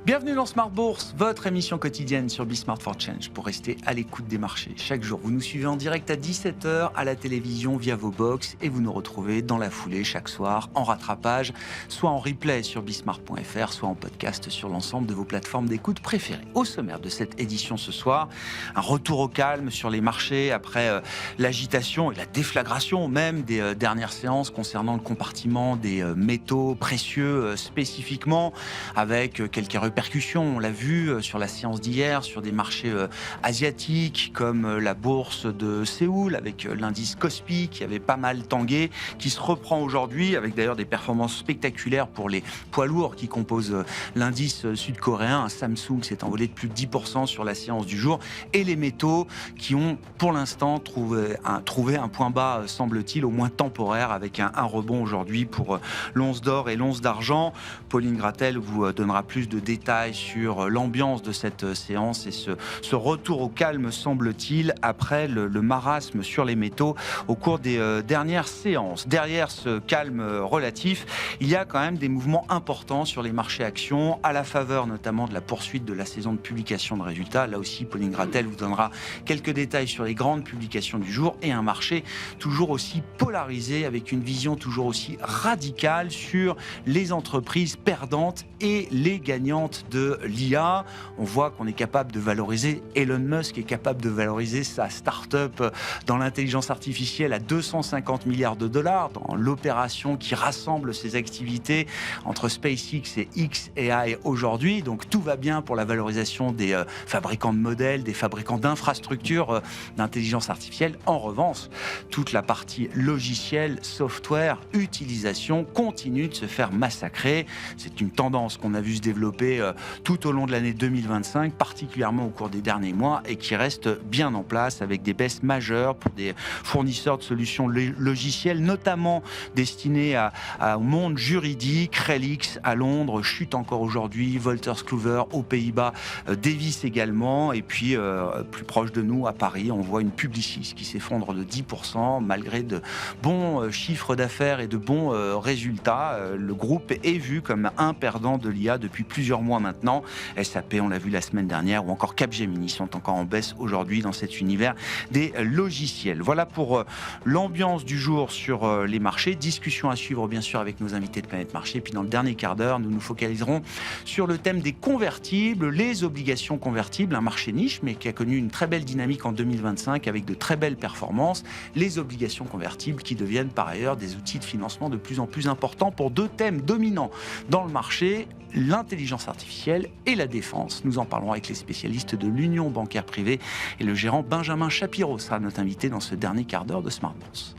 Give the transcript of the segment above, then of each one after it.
Bienvenue dans Smart Bourse, votre émission quotidienne sur Smart for Change pour rester à l'écoute des marchés. Chaque jour, vous nous suivez en direct à 17h à la télévision via vos box et vous nous retrouvez dans la foulée chaque soir en rattrapage, soit en replay sur bismart.fr, soit en podcast sur l'ensemble de vos plateformes d'écoute préférées. Au sommaire de cette édition ce soir, un retour au calme sur les marchés après l'agitation et la déflagration même des dernières séances concernant le compartiment des métaux précieux spécifiquement, avec quelques répercussions, on l'a vu sur la séance d'hier, sur des marchés asiatiques comme la bourse de Séoul, avec l'indice Kospi qui avait pas mal tangué, qui se reprend aujourd'hui, avec d'ailleurs des performances spectaculaires pour les poids lourds qui composent l'indice sud-coréen. Samsung s'est envolé de plus de 10% sur la séance du jour, et les métaux qui ont pour l'instant trouvé un point bas, semble-t-il, au moins temporaire, avec un rebond aujourd'hui pour l'once d'or et l'once d'argent. Pauline Gratel vous donnera plus de détails sur l'ambiance de cette séance et ce retour au calme, semble-t-il, après le marasme sur les métaux au cours des dernières séances. Derrière ce calme relatif, il y a quand même des mouvements importants sur les marchés actions, à la faveur notamment de la poursuite de la saison de publication de résultats. Là aussi, Pauline Gratel vous donnera quelques détails sur les grandes publications du jour, et un marché toujours aussi polarisé, avec une vision toujours aussi radicale sur les entreprises perdantes et les gagnantes de l'IA. On voit qu'on est capable de valoriser, Elon Musk est capable de valoriser sa start-up dans l'intelligence artificielle à 250 milliards de dollars, dans l'opération qui rassemble ses activités entre SpaceX et xAI aujourd'hui. Donc tout va bien pour la valorisation des fabricants de modèles, des fabricants d'infrastructures d'intelligence artificielle. En revanche, toute la partie logiciel, software, utilisation continue de se faire massacrer. C'est une tendance qu'on a vu se développer tout au long de l'année 2025, particulièrement au cours des derniers mois, et qui reste bien en place, avec des baisses majeures pour des fournisseurs de solutions logicielles, notamment destinés au monde juridique. Relix à Londres chute encore aujourd'hui, Wolters Kluwer aux Pays-Bas dévisse également, et puis plus proche de nous, à Paris, on voit une Publicis qui s'effondre de 10% malgré de bons chiffres d'affaires et de bons résultats. Le groupe est vu comme un perdant de l'IA depuis plusieurs mois maintenant. SAP, on l'a vu la semaine dernière, ou encore Capgemini sont encore en baisse aujourd'hui dans cet univers des logiciels. Voilà pour l'ambiance du jour sur les marchés. Discussion à suivre bien sûr avec nos invités de Planète Marché. Puis dans le dernier quart d'heure, nous nous focaliserons sur le thème des convertibles, les obligations convertibles, un marché niche mais qui a connu une très belle dynamique en 2025 avec de très belles performances. Les obligations convertibles qui deviennent par ailleurs des outils de financement de plus en plus importants pour deux thèmes dominants dans le marché: l'intelligence artificielle et la défense. Nous en parlerons avec les spécialistes de l'Union bancaire privée, et le gérant Benjamin Shapiro sera notre invité dans ce dernier quart d'heure de Smart Bourse.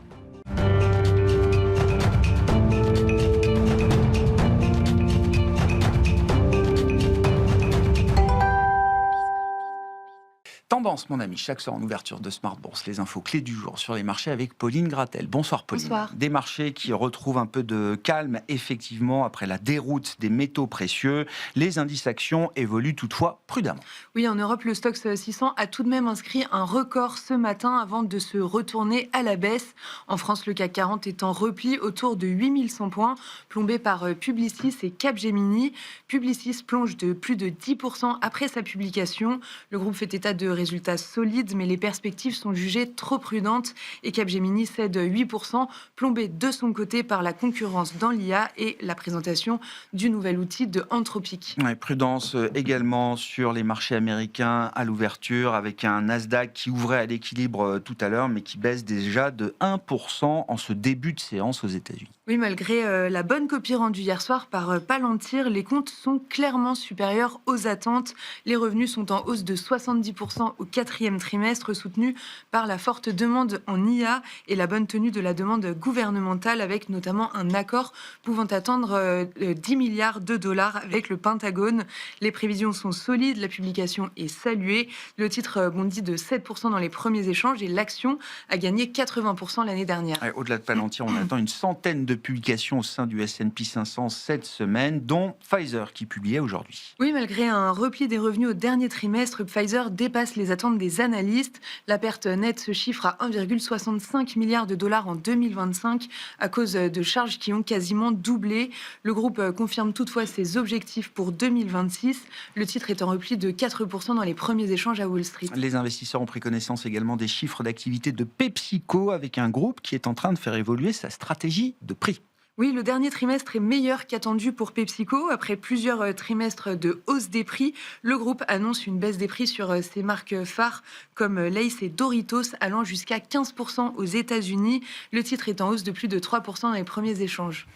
Tendance, mon ami, chaque soir en ouverture de Smart Bourse, les infos clés du jour sur les marchés avec Pauline Gratel. Bonsoir Pauline. Bonsoir. Des marchés qui retrouvent un peu de calme, effectivement, après la déroute des métaux précieux. Les indices actions évoluent toutefois prudemment. Oui, en Europe, le Stoxx 600 a tout de même inscrit un record ce matin avant de se retourner à la baisse. En France, le CAC 40 est en repli autour de 8100 points, plombé par Publicis et Capgemini. Publicis plonge de plus de 10% après sa publication. Le groupe fait état de résultats solides, mais les perspectives sont jugées trop prudentes, et Capgemini cède 8%, plombé de son côté par la concurrence dans l'IA et la présentation du nouvel outil de Anthropic. Ouais, prudence également sur les marchés américains à l'ouverture, avec un Nasdaq qui ouvrait à l'équilibre tout à l'heure, mais qui baisse déjà de 1% en ce début de séance aux États-Unis. Oui, malgré la bonne copie rendue hier soir par Palantir, les comptes sont clairement supérieurs aux attentes. Les revenus sont en hausse de 70% au quatrième trimestre, soutenus par la forte demande en IA et la bonne tenue de la demande gouvernementale, avec notamment un accord pouvant attendre 10 milliards de dollars avec le Pentagone. Les prévisions sont solides, la publication est saluée. Le titre bondit de 7% dans les premiers échanges et l'action a gagné 80% l'année dernière. Ouais, au-delà de Palantir, on attend une centaine de publications au sein du S&P 500 cette semaine, dont Pfizer qui publiait aujourd'hui. Oui, malgré un repli des revenus au dernier trimestre, Pfizer dépasse les attentes des analystes. La perte nette se chiffre à 1,65 milliard de dollars en 2025 à cause de charges qui ont quasiment doublé. Le groupe confirme toutefois ses objectifs pour 2026. Le titre est en repli de 4% dans les premiers échanges à Wall Street. Les investisseurs ont pris connaissance également des chiffres d'activité de PepsiCo avec un groupe qui est en train de faire évoluer sa stratégie de prix. Oui, le dernier trimestre est meilleur qu'attendu pour PepsiCo. Après plusieurs trimestres de hausse des prix, le groupe annonce une baisse des prix sur ses marques phares comme Lay's et Doritos, allant jusqu'à 15% aux États-Unis. Le titre est en hausse de plus de 3% dans les premiers échanges.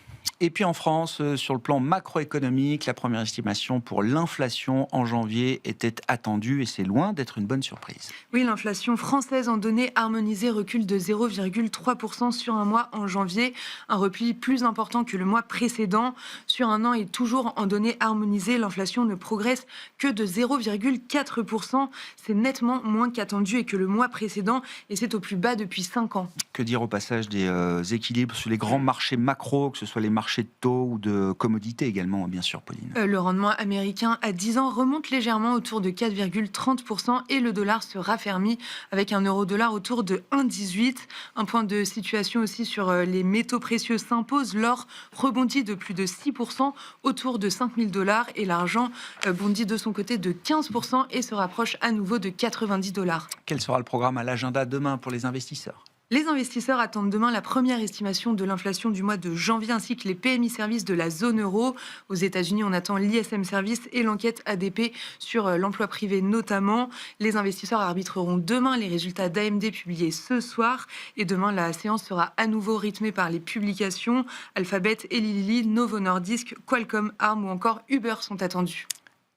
Et puis en France, sur le plan macroéconomique, la première estimation pour l'inflation en janvier était attendue et c'est loin d'être une bonne surprise. Oui, l'inflation française en données harmonisées recule de 0,3% sur un mois en janvier, un repli plus important que le mois précédent. Sur un an et toujours en données harmonisées, l'inflation ne progresse que de 0,4%. C'est nettement moins qu'attendu et que le mois précédent et c'est au plus bas depuis 5 ans. Que dire au passage des équilibres sur les grands marchés macro, que ce soit les marchés de taux ou de commodités également, bien sûr, Pauline. Le rendement américain à 10 ans remonte légèrement autour de 4,30% et le dollar se raffermit avec un euro-dollar autour de 1,18. Un point de situation aussi sur les métaux précieux s'impose. L'or rebondit de plus de 6% autour de 5 000 $ et l'argent bondit de son côté de 15% et se rapproche à nouveau de 90 $. Quel sera le programme à l'agenda demain pour les investisseurs ? Les investisseurs attendent demain la première estimation de l'inflation du mois de janvier ainsi que les PMI services de la zone euro. Aux États-Unis, on attend l'ISM Service et l'enquête ADP sur l'emploi privé notamment. Les investisseurs arbitreront demain les résultats d'AMD publiés ce soir. Et demain, la séance sera à nouveau rythmée par les publications. Alphabet, Eli Lilly, Novo Nordisk, Qualcomm, Arm ou encore Uber sont attendus.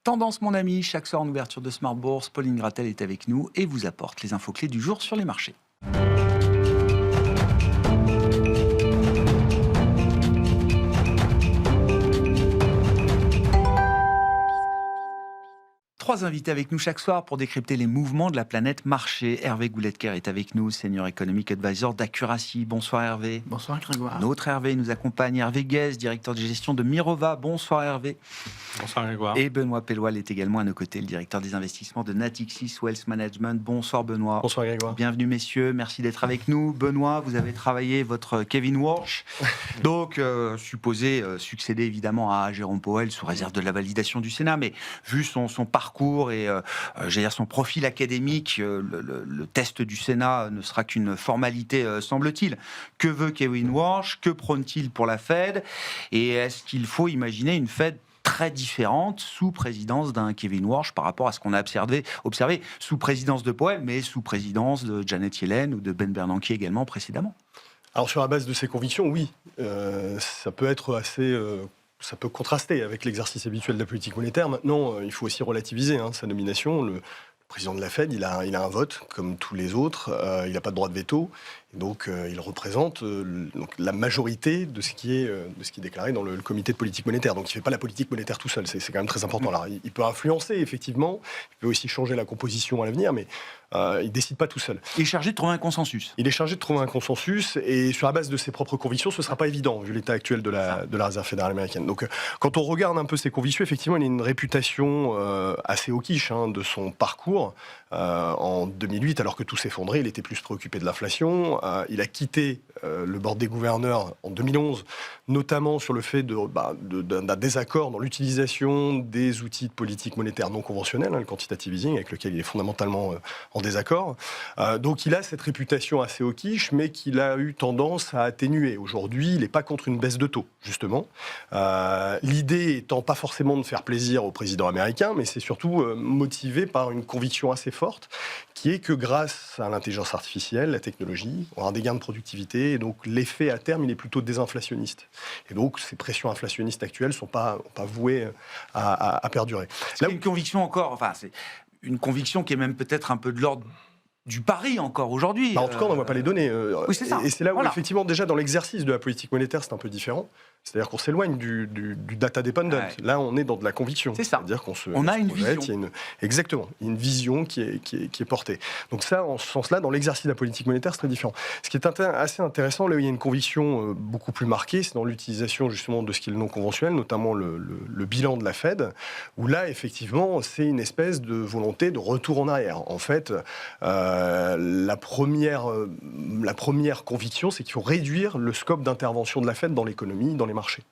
Tendance, mon ami, chaque soir en ouverture de Smart Bourse, Pauline Gratel est avec nous et vous apporte les infos clés du jour sur les marchés. Trois invités avec nous chaque soir pour décrypter les mouvements de la planète marché. Hervé Gouletker est avec nous, Senior Economic Advisor d'Accuracy. Bonsoir Hervé. Bonsoir Grégoire. Notre Hervé nous accompagne, Hervé Guez, directeur de gestion de Mirova. Bonsoir Hervé. Bonsoir Grégoire. Et Benoît Pelloual est également à nos côtés, le directeur des investissements de Natixis Wealth Management. Bonsoir Benoît. Bonsoir Grégoire. Bienvenue messieurs, merci d'être avec nous. Benoît, vous avez travaillé votre Kevin Walsh, donc supposé succéder évidemment à Jérôme Powell sous réserve de la validation du Sénat, mais vu son parcours et j'allais dire son profil académique, le test du Sénat ne sera qu'une formalité, semble-t-il. Que veut Kevin Walsh? Que prône-t-il pour la Fed? Et est-ce qu'il faut imaginer une Fed très différente sous présidence d'un Kevin Walsh par rapport à ce qu'on a observé sous présidence de Powell, mais sous présidence de Janet Yellen ou de Ben Bernanke également précédemment? Alors sur la base de ses convictions, oui, ça peut être assez... ça peut contraster avec l'exercice habituel de la politique monétaire. Maintenant, il faut aussi relativiser sa nomination. Le président de la Fed, il a un vote, comme tous les autres. Il n'a pas de droit de veto. Et donc, il représente donc, la majorité de ce qui est déclaré dans le comité de politique monétaire. Donc, il ne fait pas la politique monétaire tout seul. C'est quand même très important. Alors, il peut influencer, effectivement. Il peut aussi changer la composition à l'avenir, mais il ne décide pas tout seul. Il est chargé de trouver un consensus. Il est chargé de trouver un consensus. Et sur la base de ses propres convictions, ce ne sera pas évident, vu l'état actuel de la Réserve fédérale américaine. Donc, quand on regarde un peu ses convictions, effectivement, il a une réputation assez au quiche de son parcours. En 2008, alors que tout s'effondrait, il était plus préoccupé de l'inflation. Il a quitté le board des gouverneurs en 2011, notamment sur le fait d'un désaccord dans l'utilisation des outils de politique monétaire non conventionnels, le quantitative easing, avec lequel il est fondamentalement en désaccord. Donc il a cette réputation assez au quiche, mais qu'il a eu tendance à atténuer. Aujourd'hui, il n'est pas contre une baisse de taux, justement. L'idée étant pas forcément de faire plaisir au président américain, mais c'est surtout motivé par une conviction assez forte, qui est que grâce à l'intelligence artificielle, la technologie, on aura des gains de productivité, et donc l'effet à terme, il est plutôt désinflationniste. Et donc ces pressions inflationnistes actuelles ne sont pas vouées à perdurer. C'est une conviction encore, c'est une conviction qui est même peut-être un peu de l'ordre du pari encore aujourd'hui. En tout cas, on n'en voit pas les données. Oui, c'est ça. Et c'est là où, Voilà. effectivement, déjà dans l'exercice de la politique monétaire, c'est un peu différent. C'est-à-dire qu'on s'éloigne du data dependent. Ouais. Là, on est dans de la conviction. C'est ça. C'est-à-dire On a une vision. Exactement. Il y a une vision qui est portée. Donc ça, en ce sens-là, dans l'exercice de la politique monétaire, c'est très différent. Ce qui est assez intéressant, là où il y a une conviction beaucoup plus marquée, c'est dans l'utilisation justement de ce qui est le non conventionnel, notamment le bilan de la Fed, où là, effectivement, c'est une espèce de volonté de retour en arrière. En fait, la première conviction, c'est qu'il faut réduire le scope d'intervention de la Fed dans l'économie, dans les marchés.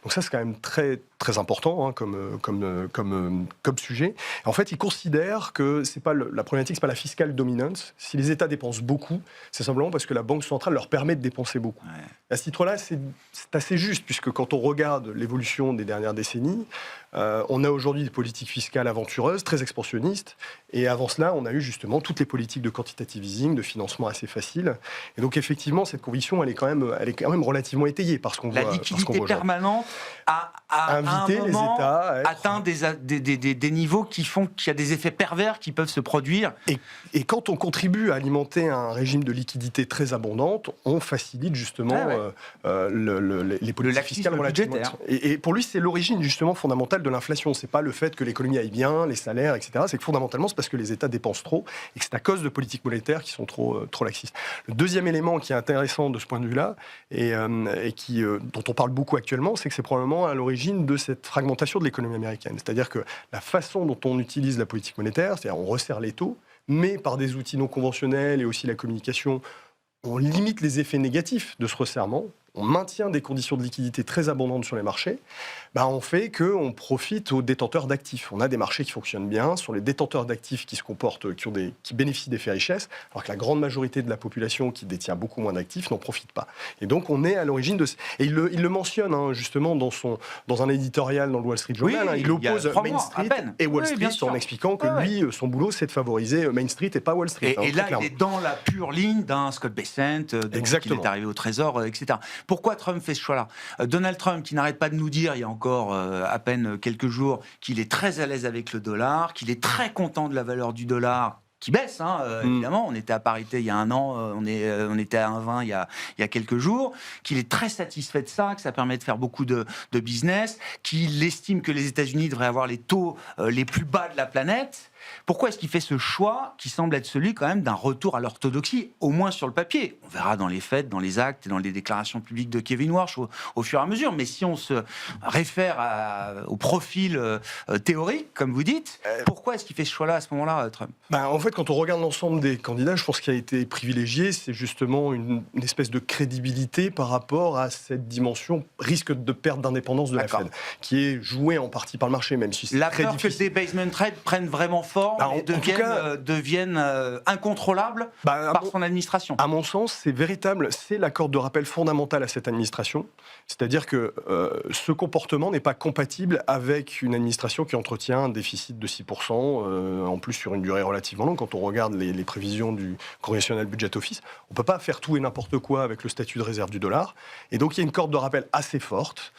Donc ça, c'est quand même très, très important hein, comme sujet. Et en fait, ils considèrent que c'est pas la problématique, c'est pas la fiscal dominance. Si les États dépensent beaucoup, c'est simplement parce que la Banque centrale leur permet de dépenser beaucoup. Ouais. À ce titre-là, c'est assez juste, puisque quand on regarde l'évolution des dernières décennies, on a aujourd'hui des politiques fiscales aventureuses, très expansionnistes, et avant cela, on a eu justement toutes les politiques de quantitative easing, de financement assez facile. Et donc effectivement, cette conviction, elle est quand même relativement étayée par ce qu'on voit. La liquidité voit permanente a inviter un les moment États à être... atteint des niveaux qui font qu'il y a des effets pervers qui peuvent se produire. Et quand on contribue à alimenter un régime de liquidité très abondante, on facilite justement les politiques fiscales relativement. Et pour lui, c'est l'origine justement fondamentale de l'inflation. C'est pas le fait que l'économie aille bien, les salaires, etc. C'est que fondamentalement, c'est parce que les États dépensent trop et que c'est à cause de politiques monétaires qui sont trop laxistes. Le deuxième élément qui est intéressant de ce point de vue-là et dont on parle beaucoup actuellement, c'est que c'est probablement à l'origine de cette fragmentation de l'économie américaine. C'est-à-dire que la façon dont on utilise la politique monétaire, c'est-à-dire on resserre les taux, mais par des outils non conventionnels et aussi la communication, on limite les effets négatifs de ce resserrement, on maintient des conditions de liquidité très abondantes sur les marchés, on fait qu'on profite aux détenteurs d'actifs. On a des marchés qui fonctionnent bien, ce sont les détenteurs d'actifs qui se comportent, qui bénéficient des faits richesses, alors que la grande majorité de la population qui détient beaucoup moins d'actifs n'en profite pas. Et donc on est à l'origine de... Et il le mentionne hein, justement dans un éditorial dans le Wall Street Journal, il oppose Main Street et Wall Street en expliquant que lui, son boulot, c'est de favoriser Main Street et pas Wall Street. Et là, il est dans la pure ligne d'un Scott Bessent, qui est arrivé au Trésor, etc. Pourquoi Trump fait ce choix-là ? Donald Trump, qui n'arrête pas de nous dire, il y a encore à peine quelques jours, qu'il est très à l'aise avec le dollar, qu'il est très content de la valeur du dollar, qui baisse, évidemment. On était à parité il y a un an, on était à 1,20 il y a quelques jours, qu'il est très satisfait de ça, que ça permet de faire beaucoup de business, qu'il estime que les États-Unis devraient avoir les taux les plus bas de la planète. Pourquoi est-ce qu'il fait ce choix qui semble être celui quand même d'un retour à l'orthodoxie, au moins sur le papier ? On verra dans les faits, dans les actes et dans les déclarations publiques de Kevin Warsh au fur et à mesure. Mais si on se réfère au profil théorique, comme vous dites, pourquoi est-ce qu'il fait ce choix-là à ce moment-là, Trump ? En fait, quand on regarde l'ensemble des candidats, je pense qu'il a été privilégié, c'est justement une espèce de crédibilité par rapport à cette dimension risque de perte d'indépendance de la Fed, qui est jouée en partie par le marché, même si c'est très difficile. La peur que le debasement trade prenne vraiment forme et deviennent incontrôlables par son administration. À mon sens, c'est la corde de rappel fondamentale à cette administration. C'est-à-dire que ce comportement n'est pas compatible avec une administration qui entretient un déficit de 6%, en plus sur une durée relativement longue. Quand on regarde les prévisions du Congressional Budget Office, on ne peut pas faire tout et n'importe quoi avec le statut de réserve du dollar. Et donc, il y a une corde de rappel assez forte.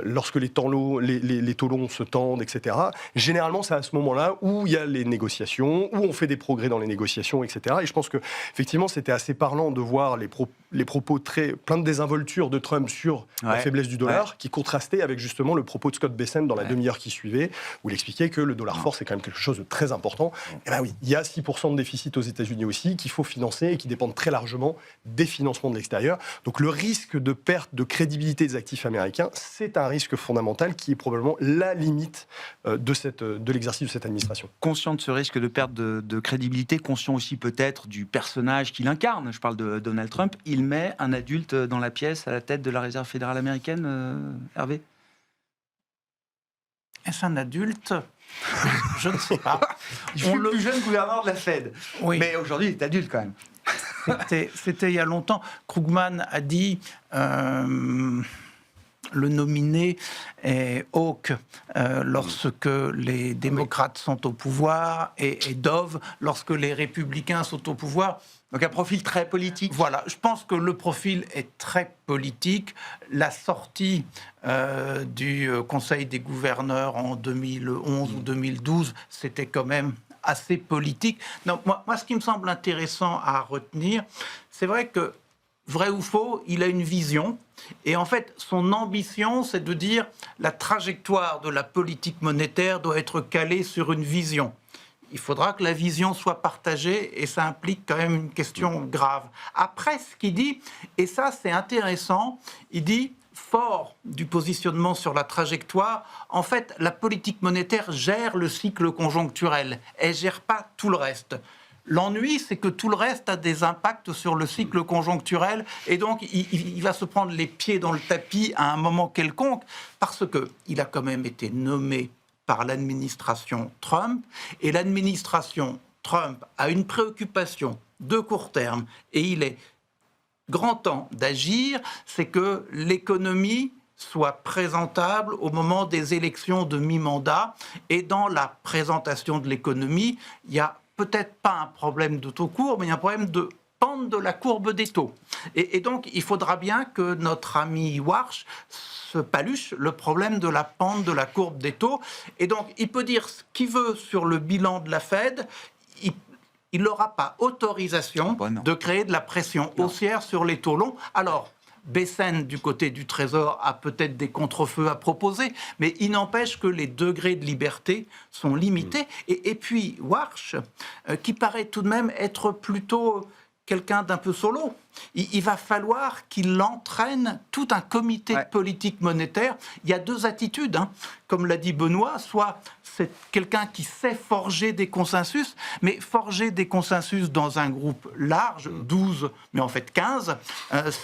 Lorsque les taux longs se tendent, etc. Généralement, c'est à ce moment-là où il y a les négociations, où on fait des progrès dans les négociations, etc. Et je pense qu'effectivement, c'était assez parlant de voir les propos plein de désinvolture de Trump sur la faiblesse du dollar, qui contrastait avec justement le propos de Scott Bessent dans la demi-heure qui suivait, où il expliquait que le dollar fort, c'est quand même quelque chose de très important. Et oui, il y a 6% de déficit aux États-Unis aussi, qu'il faut financer et qui dépendent très largement des financements de l'extérieur. Donc le risque de perte de crédibilité des actifs américains, c'est un risque fondamental qui est probablement la limite de l'exercice de cette administration. Conscient de ce risque de perte de crédibilité, conscient aussi peut-être du personnage qu'il incarne, je parle de Donald Trump, il met un adulte dans la pièce à la tête de la Réserve fédérale américaine, Hervé ? Est-ce un adulte ? Je ne sais pas. Je suis le plus jeune gouverneur de la Fed, mais aujourd'hui il est adulte quand même. C'était il y a longtemps. Krugman a dit... le nominé est Hawke lorsque les démocrates sont au pouvoir et Dove lorsque les républicains sont au pouvoir. Donc un profil très politique. Voilà, je pense que le profil est très politique. La sortie du Conseil des gouverneurs en 2011 ou 2012, c'était quand même assez politique. Non, moi, ce qui me semble intéressant à retenir, c'est vrai que, vrai ou faux, il a une vision. Et en fait, son ambition, c'est de dire la trajectoire de la politique monétaire doit être calée sur une vision. Il faudra que la vision soit partagée et ça implique quand même une question grave. Après, ce qu'il dit, et ça c'est intéressant, il dit, fort du positionnement sur la trajectoire, en fait, la politique monétaire gère le cycle conjoncturel. Elle ne gère pas tout le reste. L'ennui, c'est que tout le reste a des impacts sur le cycle conjoncturel et donc il va se prendre les pieds dans le tapis à un moment quelconque parce qu'il a quand même été nommé par l'administration Trump et l'administration Trump a une préoccupation de court terme et il est grand temps d'agir, c'est que l'économie soit présentable au moment des élections de mi-mandat et dans la présentation de l'économie, il y a peut-être pas un problème de taux court, mais il y a un problème de pente de la courbe des taux. Et donc, il faudra bien que notre ami Warsh se paluche le problème de la pente de la courbe des taux. Et donc, il peut dire ce qu'il veut sur le bilan de la Fed, il n'aura pas autorisation de créer de la pression haussière sur les taux longs. Alors, Bessent, du côté du Trésor, a peut-être des contrefeux à proposer, mais il n'empêche que les degrés de liberté sont limités. Et puis, Warsh, qui paraît tout de même être plutôt quelqu'un d'un peu solo, il va falloir qu'il entraîne tout un comité de politique monétaire. Il y a deux attitudes, comme l'a dit Benoît, soit c'est quelqu'un qui sait forger des consensus, mais forger des consensus dans un groupe large, 12, mais en fait 15,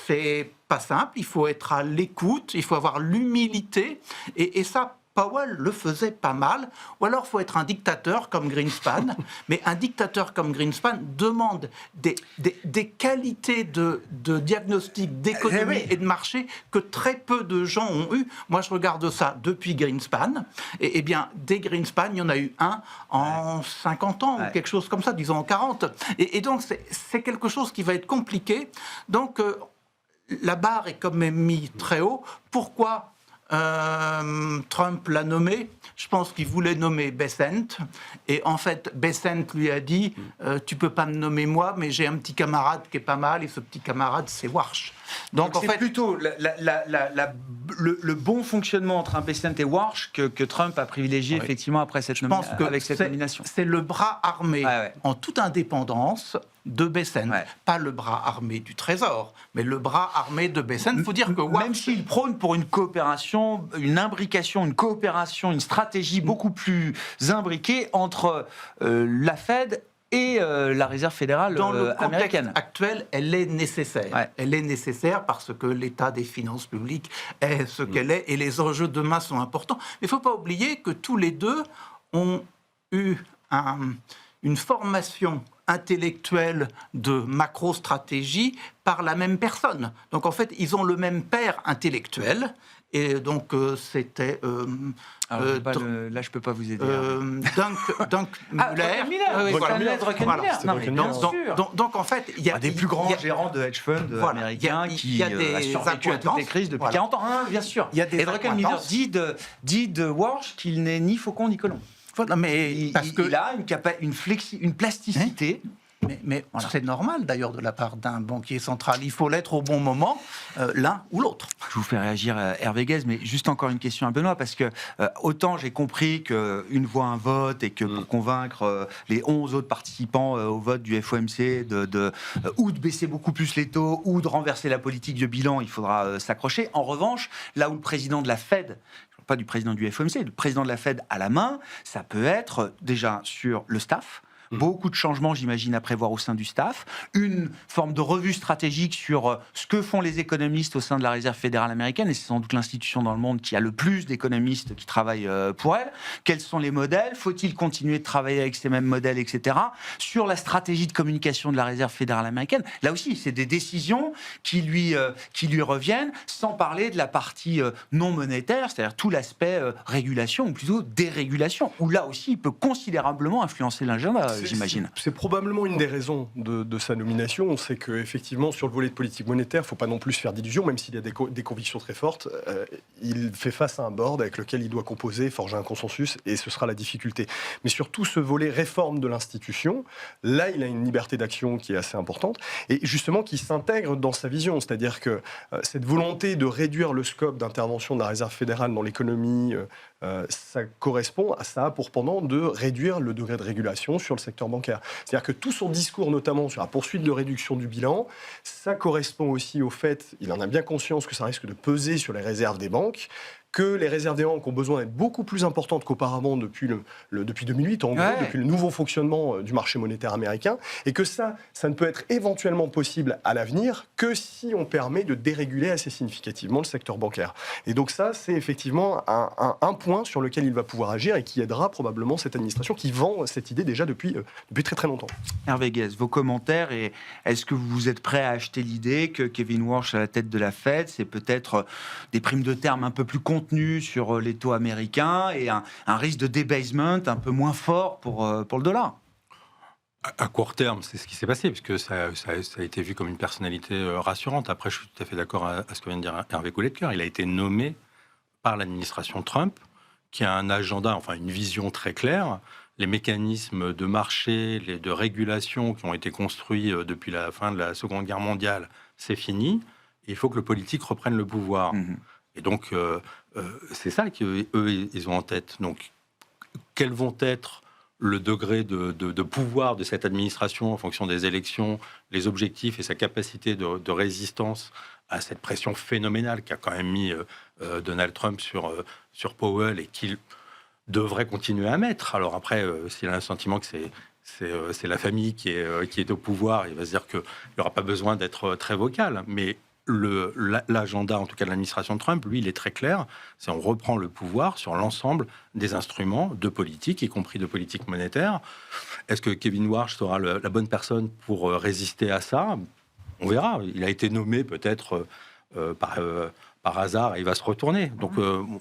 c'est pas simple, il faut être à l'écoute, il faut avoir l'humilité, et ça, Powell le faisait pas mal, ou alors il faut être un dictateur comme Greenspan, mais un dictateur comme Greenspan demande des qualités de diagnostic, d'économie et de marché que très peu de gens ont eu. Moi, je regarde ça depuis Greenspan, et bien, dès Greenspan, il y en a eu un en 50 ans, ou quelque chose comme ça, disons en 40. Et donc, c'est quelque chose qui va être compliqué. Donc, la barre est quand même mise très haut. Pourquoi Trump l'a nommé? Je pense qu'il voulait nommer Bessent. Et en fait, Bessent lui a dit tu peux pas me nommer moi, mais j'ai un petit camarade qui est pas mal, et ce petit camarade, c'est Warsh. Donc en fait, plutôt le bon fonctionnement entre un Bessent et Warsh que Trump a privilégié effectivement après cette nomination. C'est le bras armé en toute indépendance de Bessent, pas le bras armé du Trésor, mais le bras armé de Bessent. Il faut dire que même s'il prône pour une coopération, une imbrication, une coopération, une stratégie beaucoup plus imbriquée entre la Fed et la Réserve fédérale dans le américaine. Contexte actuel, elle est nécessaire. Elle est nécessaire parce que l'état des finances publiques est ce qu'elle est et les enjeux de demain sont importants. Mais il ne faut pas oublier que tous les deux ont eu une formation intellectuelle de macro-stratégie par la même personne. Donc en fait, ils ont le même père intellectuel. Et donc, c'était... là, je ne peux pas vous aider. Dunk Muller. Donc, en fait, il y a... Un des plus grands gérants de hedge funds américains qui a survécu à toutes les crises depuis 40 ans. Bien sûr. Et Druckenmiller dit de Warsh qu'il n'est ni faucon ni colombe. Mais il a une plasticité. Mais c'est normal d'ailleurs de la part d'un banquier central. Il faut l'être au bon moment, l'un ou l'autre. Je vous fais réagir Hervé Guez, mais juste encore une question à Benoît, parce que autant j'ai compris qu'une voix, un vote, et que pour convaincre les 11 autres participants au vote du FOMC ou de baisser beaucoup plus les taux, ou de renverser la politique de bilan, il faudra s'accrocher. En revanche, là où le président de la Fed, pas du président du FOMC, le président de la Fed à la main, ça peut être déjà sur le staff. Beaucoup de changements, j'imagine, à prévoir au sein du staff. Une forme de revue stratégique sur ce que font les économistes au sein de la Réserve fédérale américaine, et c'est sans doute l'institution dans le monde qui a le plus d'économistes qui travaillent pour elle. Quels sont les modèles? Faut-il continuer de travailler avec ces mêmes modèles, etc. Sur la stratégie de communication de la Réserve fédérale américaine, là aussi, c'est des décisions qui lui reviennent, sans parler de la partie non monétaire, c'est-à-dire tout l'aspect régulation, ou plutôt dérégulation, où là aussi, il peut considérablement influencer l'agenda. j'imagine. C'est probablement une des raisons de sa nomination. C'est qu'effectivement, sur le volet de politique monétaire, il ne faut pas non plus se faire d'illusions, même s'il y a des convictions très fortes. Il fait face à un board avec lequel il doit composer, forger un consensus, et ce sera la difficulté. Mais sur tout ce volet réforme de l'institution, là, il a une liberté d'action qui est assez importante, et justement qui s'intègre dans sa vision. C'est-à-dire que cette volonté de réduire le scope d'intervention de la Réserve fédérale dans l'économie, ça correspond à ça pour pendant de réduire le degré de régulation sur le secteur bancaire. C'est-à-dire que tout son discours, notamment sur la poursuite de réduction du bilan, ça correspond aussi au fait, il en a bien conscience que ça risque de peser sur les réserves des banques, que les réserves des banques ont besoin d'être beaucoup plus importantes qu'auparavant depuis 2008, en gros, depuis le nouveau fonctionnement du marché monétaire américain, et que ça ne peut être éventuellement possible à l'avenir que si on permet de déréguler assez significativement le secteur bancaire. Et donc ça, c'est effectivement un point sur lequel il va pouvoir agir et qui aidera probablement cette administration qui vend cette idée déjà depuis très très longtemps. Hervé Guez, vos commentaires, et est-ce que vous êtes prêt à acheter l'idée que Kevin Warsh à la tête de la Fed, c'est peut-être des primes de terme un peu plus contenu sur les taux américains et un risque de débasement un peu moins fort pour le dollar? À court terme, c'est ce qui s'est passé, puisque ça a été vu comme une personnalité rassurante. Après, je suis tout à fait d'accord à ce que vient de dire Hervé Goulet-de-Coeur. Il a été nommé par l'administration Trump, qui a un agenda, enfin une vision très claire. Les mécanismes de marché, de régulation qui ont été construits depuis la fin de la Seconde Guerre mondiale, c'est fini. Il faut que le politique reprenne le pouvoir. Et donc, c'est ça qu'eux, ils ont en tête. Donc, quels vont être le degré de pouvoir de cette administration en fonction des élections, les objectifs et sa capacité de résistance à cette pression phénoménale qu'a quand même mis Donald Trump sur Powell et qu'il devrait continuer à mettre. Alors après, s'il a un sentiment que c'est la famille qui est au pouvoir, il va se dire qu'il n'aura pas besoin d'être très vocal. Mais l'agenda, en tout cas de l'administration de Trump, lui, il est très clair. C'est on reprend le pouvoir sur l'ensemble des instruments de politique, y compris de politique monétaire. Est-ce que Kevin Warsh sera la bonne personne pour résister à ça? On verra. Il a été nommé peut-être par hasard et il va se retourner. Donc,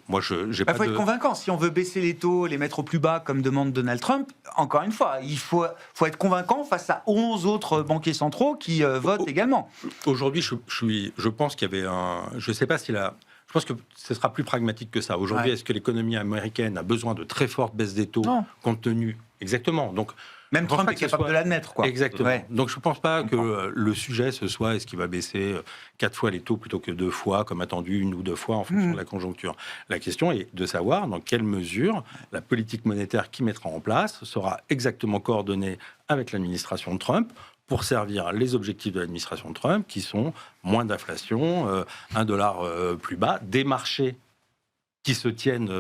moi, j'ai pas faut être convaincant. Si on veut baisser les taux, les mettre au plus bas, comme demande Donald Trump, encore une fois, il faut être convaincant face à 11 autres banquiers centraux qui votent également. Aujourd'hui, je pense qu'il y avait je ne sais pas si je pense que ce sera plus pragmatique que ça. Aujourd'hui, est-ce que l'économie américaine a besoin de très fortes baisses des taux compte tenu... Exactement. Donc, même Trump est capable de l'admettre, quoi. Exactement. Ouais. Donc, je ne pense pas que le sujet, ce soit est-ce qu'il va baisser 4 fois les taux plutôt que 2 fois, comme attendu, 1 ou 2 fois en fonction de la conjoncture. La question est de savoir dans quelle mesure la politique monétaire qu'il mettra en place sera exactement coordonnée avec l'administration de Trump pour servir les objectifs de l'administration de Trump, qui sont moins d'inflation, $1 plus bas, des marchés qui se tiennent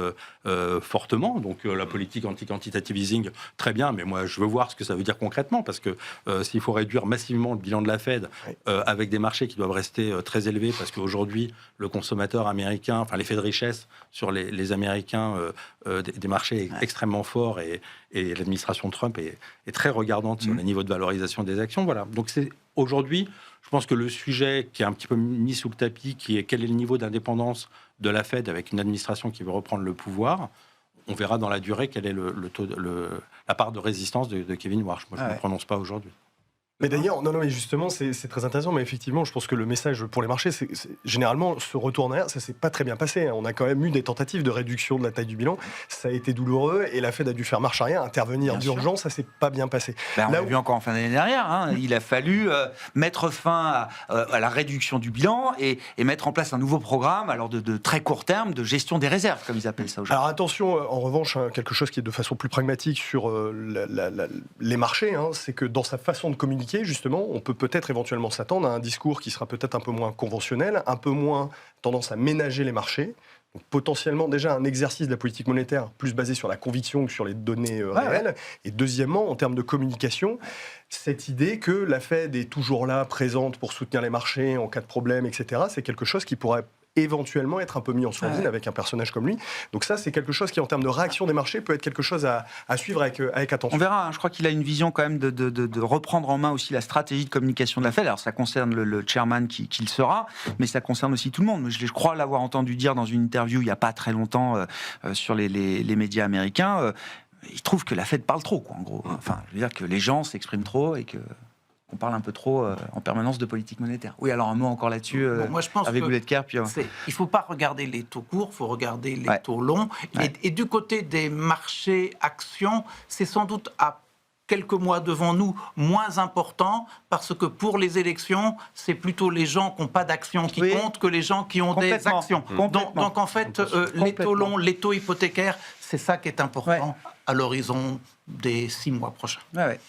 fortement. Donc la politique anti-quantitative easing, très bien, mais moi je veux voir ce que ça veut dire concrètement, parce que s'il faut réduire massivement le bilan de la Fed avec des marchés qui doivent rester très élevés, parce qu'aujourd'hui le consommateur américain, enfin l'effet de richesse sur les Américains des marchés est extrêmement fort, et l'administration Trump est très regardante sur les niveaux de valorisation des actions. Voilà. Donc c'est aujourd'hui, je pense que le sujet qui est un petit peu mis sous le tapis, qui est quel est le niveau d'indépendance de la Fed avec une administration qui veut reprendre le pouvoir, on verra dans la durée quel est la part de résistance de Kevin Warsh. Moi, je ne me prononce pas aujourd'hui. Mais d'ailleurs, non, mais justement, c'est très intéressant. Mais effectivement, je pense que le message pour les marchés, c'est généralement ce retour en arrière, ça s'est pas très bien passé. On a quand même eu des tentatives de réduction de la taille du bilan. Ça a été douloureux et la Fed a dû faire marche arrière, intervenir d'urgence. Ça s'est pas bien passé. On l'a vu encore en fin d'année dernière. Il a fallu mettre fin à la réduction du bilan et mettre en place un nouveau programme, alors de très court terme, de gestion des réserves, comme ils appellent ça aujourd'hui. Alors attention, en revanche, quelque chose qui est de façon plus pragmatique sur les marchés, c'est que dans sa façon de communiquer, justement, on peut peut-être éventuellement s'attendre à un discours qui sera peut-être un peu moins conventionnel, un peu moins tendance à ménager les marchés. Donc, potentiellement déjà un exercice de la politique monétaire plus basé sur la conviction que sur les données réelles. Et deuxièmement, en termes de communication, cette idée que la Fed est toujours là, présente pour soutenir les marchés en cas de problème, etc., c'est quelque chose qui pourrait éventuellement être un peu mis en sourdine avec un personnage comme lui. Donc ça, c'est quelque chose qui, en termes de réaction des marchés, peut être quelque chose à suivre avec attention. On verra. Je crois qu'il a une vision quand même de reprendre en main aussi la stratégie de communication de la Fed. Alors ça concerne le chairman qui le sera, mais ça concerne aussi tout le monde. Je crois l'avoir entendu dire dans une interview il n'y a pas très longtemps sur les médias américains. ils trouvent que la Fed parle trop, quoi, en gros. Enfin, je veux dire que les gens s'expriment trop et que on parle un peu trop en permanence de politique monétaire. Oui, alors un mot encore là-dessus, Moi, je pense avec que Gouletker, puis... il ne faut pas regarder les taux courts, il faut regarder les taux longs. Ouais. Et du côté des marchés actions, c'est sans doute à quelques mois devant nous moins important, parce que pour les élections, c'est plutôt les gens qui n'ont pas d'actions qui comptent que les gens qui ont des actions. Donc en fait, les taux longs, les taux hypothécaires, c'est ça qui est important à l'horizon des 6 mois prochains. Ouais.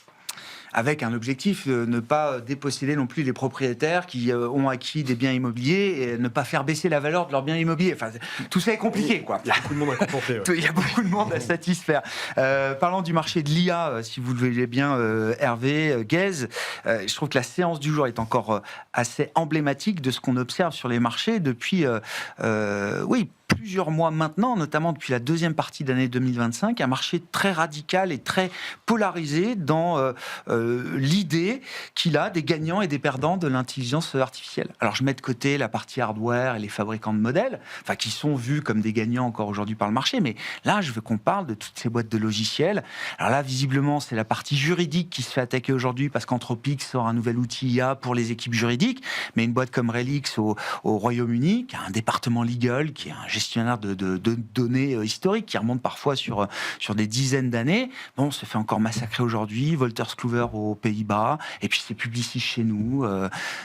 Avec un objectif de ne pas déposséder non plus les propriétaires qui ont acquis des biens immobiliers et ne pas faire baisser la valeur de leurs biens immobiliers. Enfin, tout ça est compliqué, quoi. Il y a beaucoup de monde à contenter. Il y a beaucoup de monde à satisfaire. Parlant du marché de l'IA, si vous le voulez bien, Hervé, Guez, je trouve que la séance du jour est encore assez emblématique de ce qu'on observe sur les marchés depuis, plusieurs mois maintenant, notamment depuis la deuxième partie d'année 2025, un marché très radical et très polarisé dans l'idée qu'il a des gagnants et des perdants de l'intelligence artificielle. Alors je mets de côté la partie hardware et les fabricants de modèles, enfin qui sont vus comme des gagnants encore aujourd'hui par le marché, mais là je veux qu'on parle de toutes ces boîtes de logiciels. Alors là visiblement c'est la partie juridique qui se fait attaquer aujourd'hui parce qu'Anthropic sort un nouvel outil IA pour les équipes juridiques, mais une boîte comme Relix au Royaume-Uni, qui a un département legal, qui est un gestionnaire de données historiques, qui remonte parfois sur des dizaines d'années, bon, se fait encore massacrer aujourd'hui. Wolters Kluwer aux Pays-Bas, et puis c'est Publicis chez nous,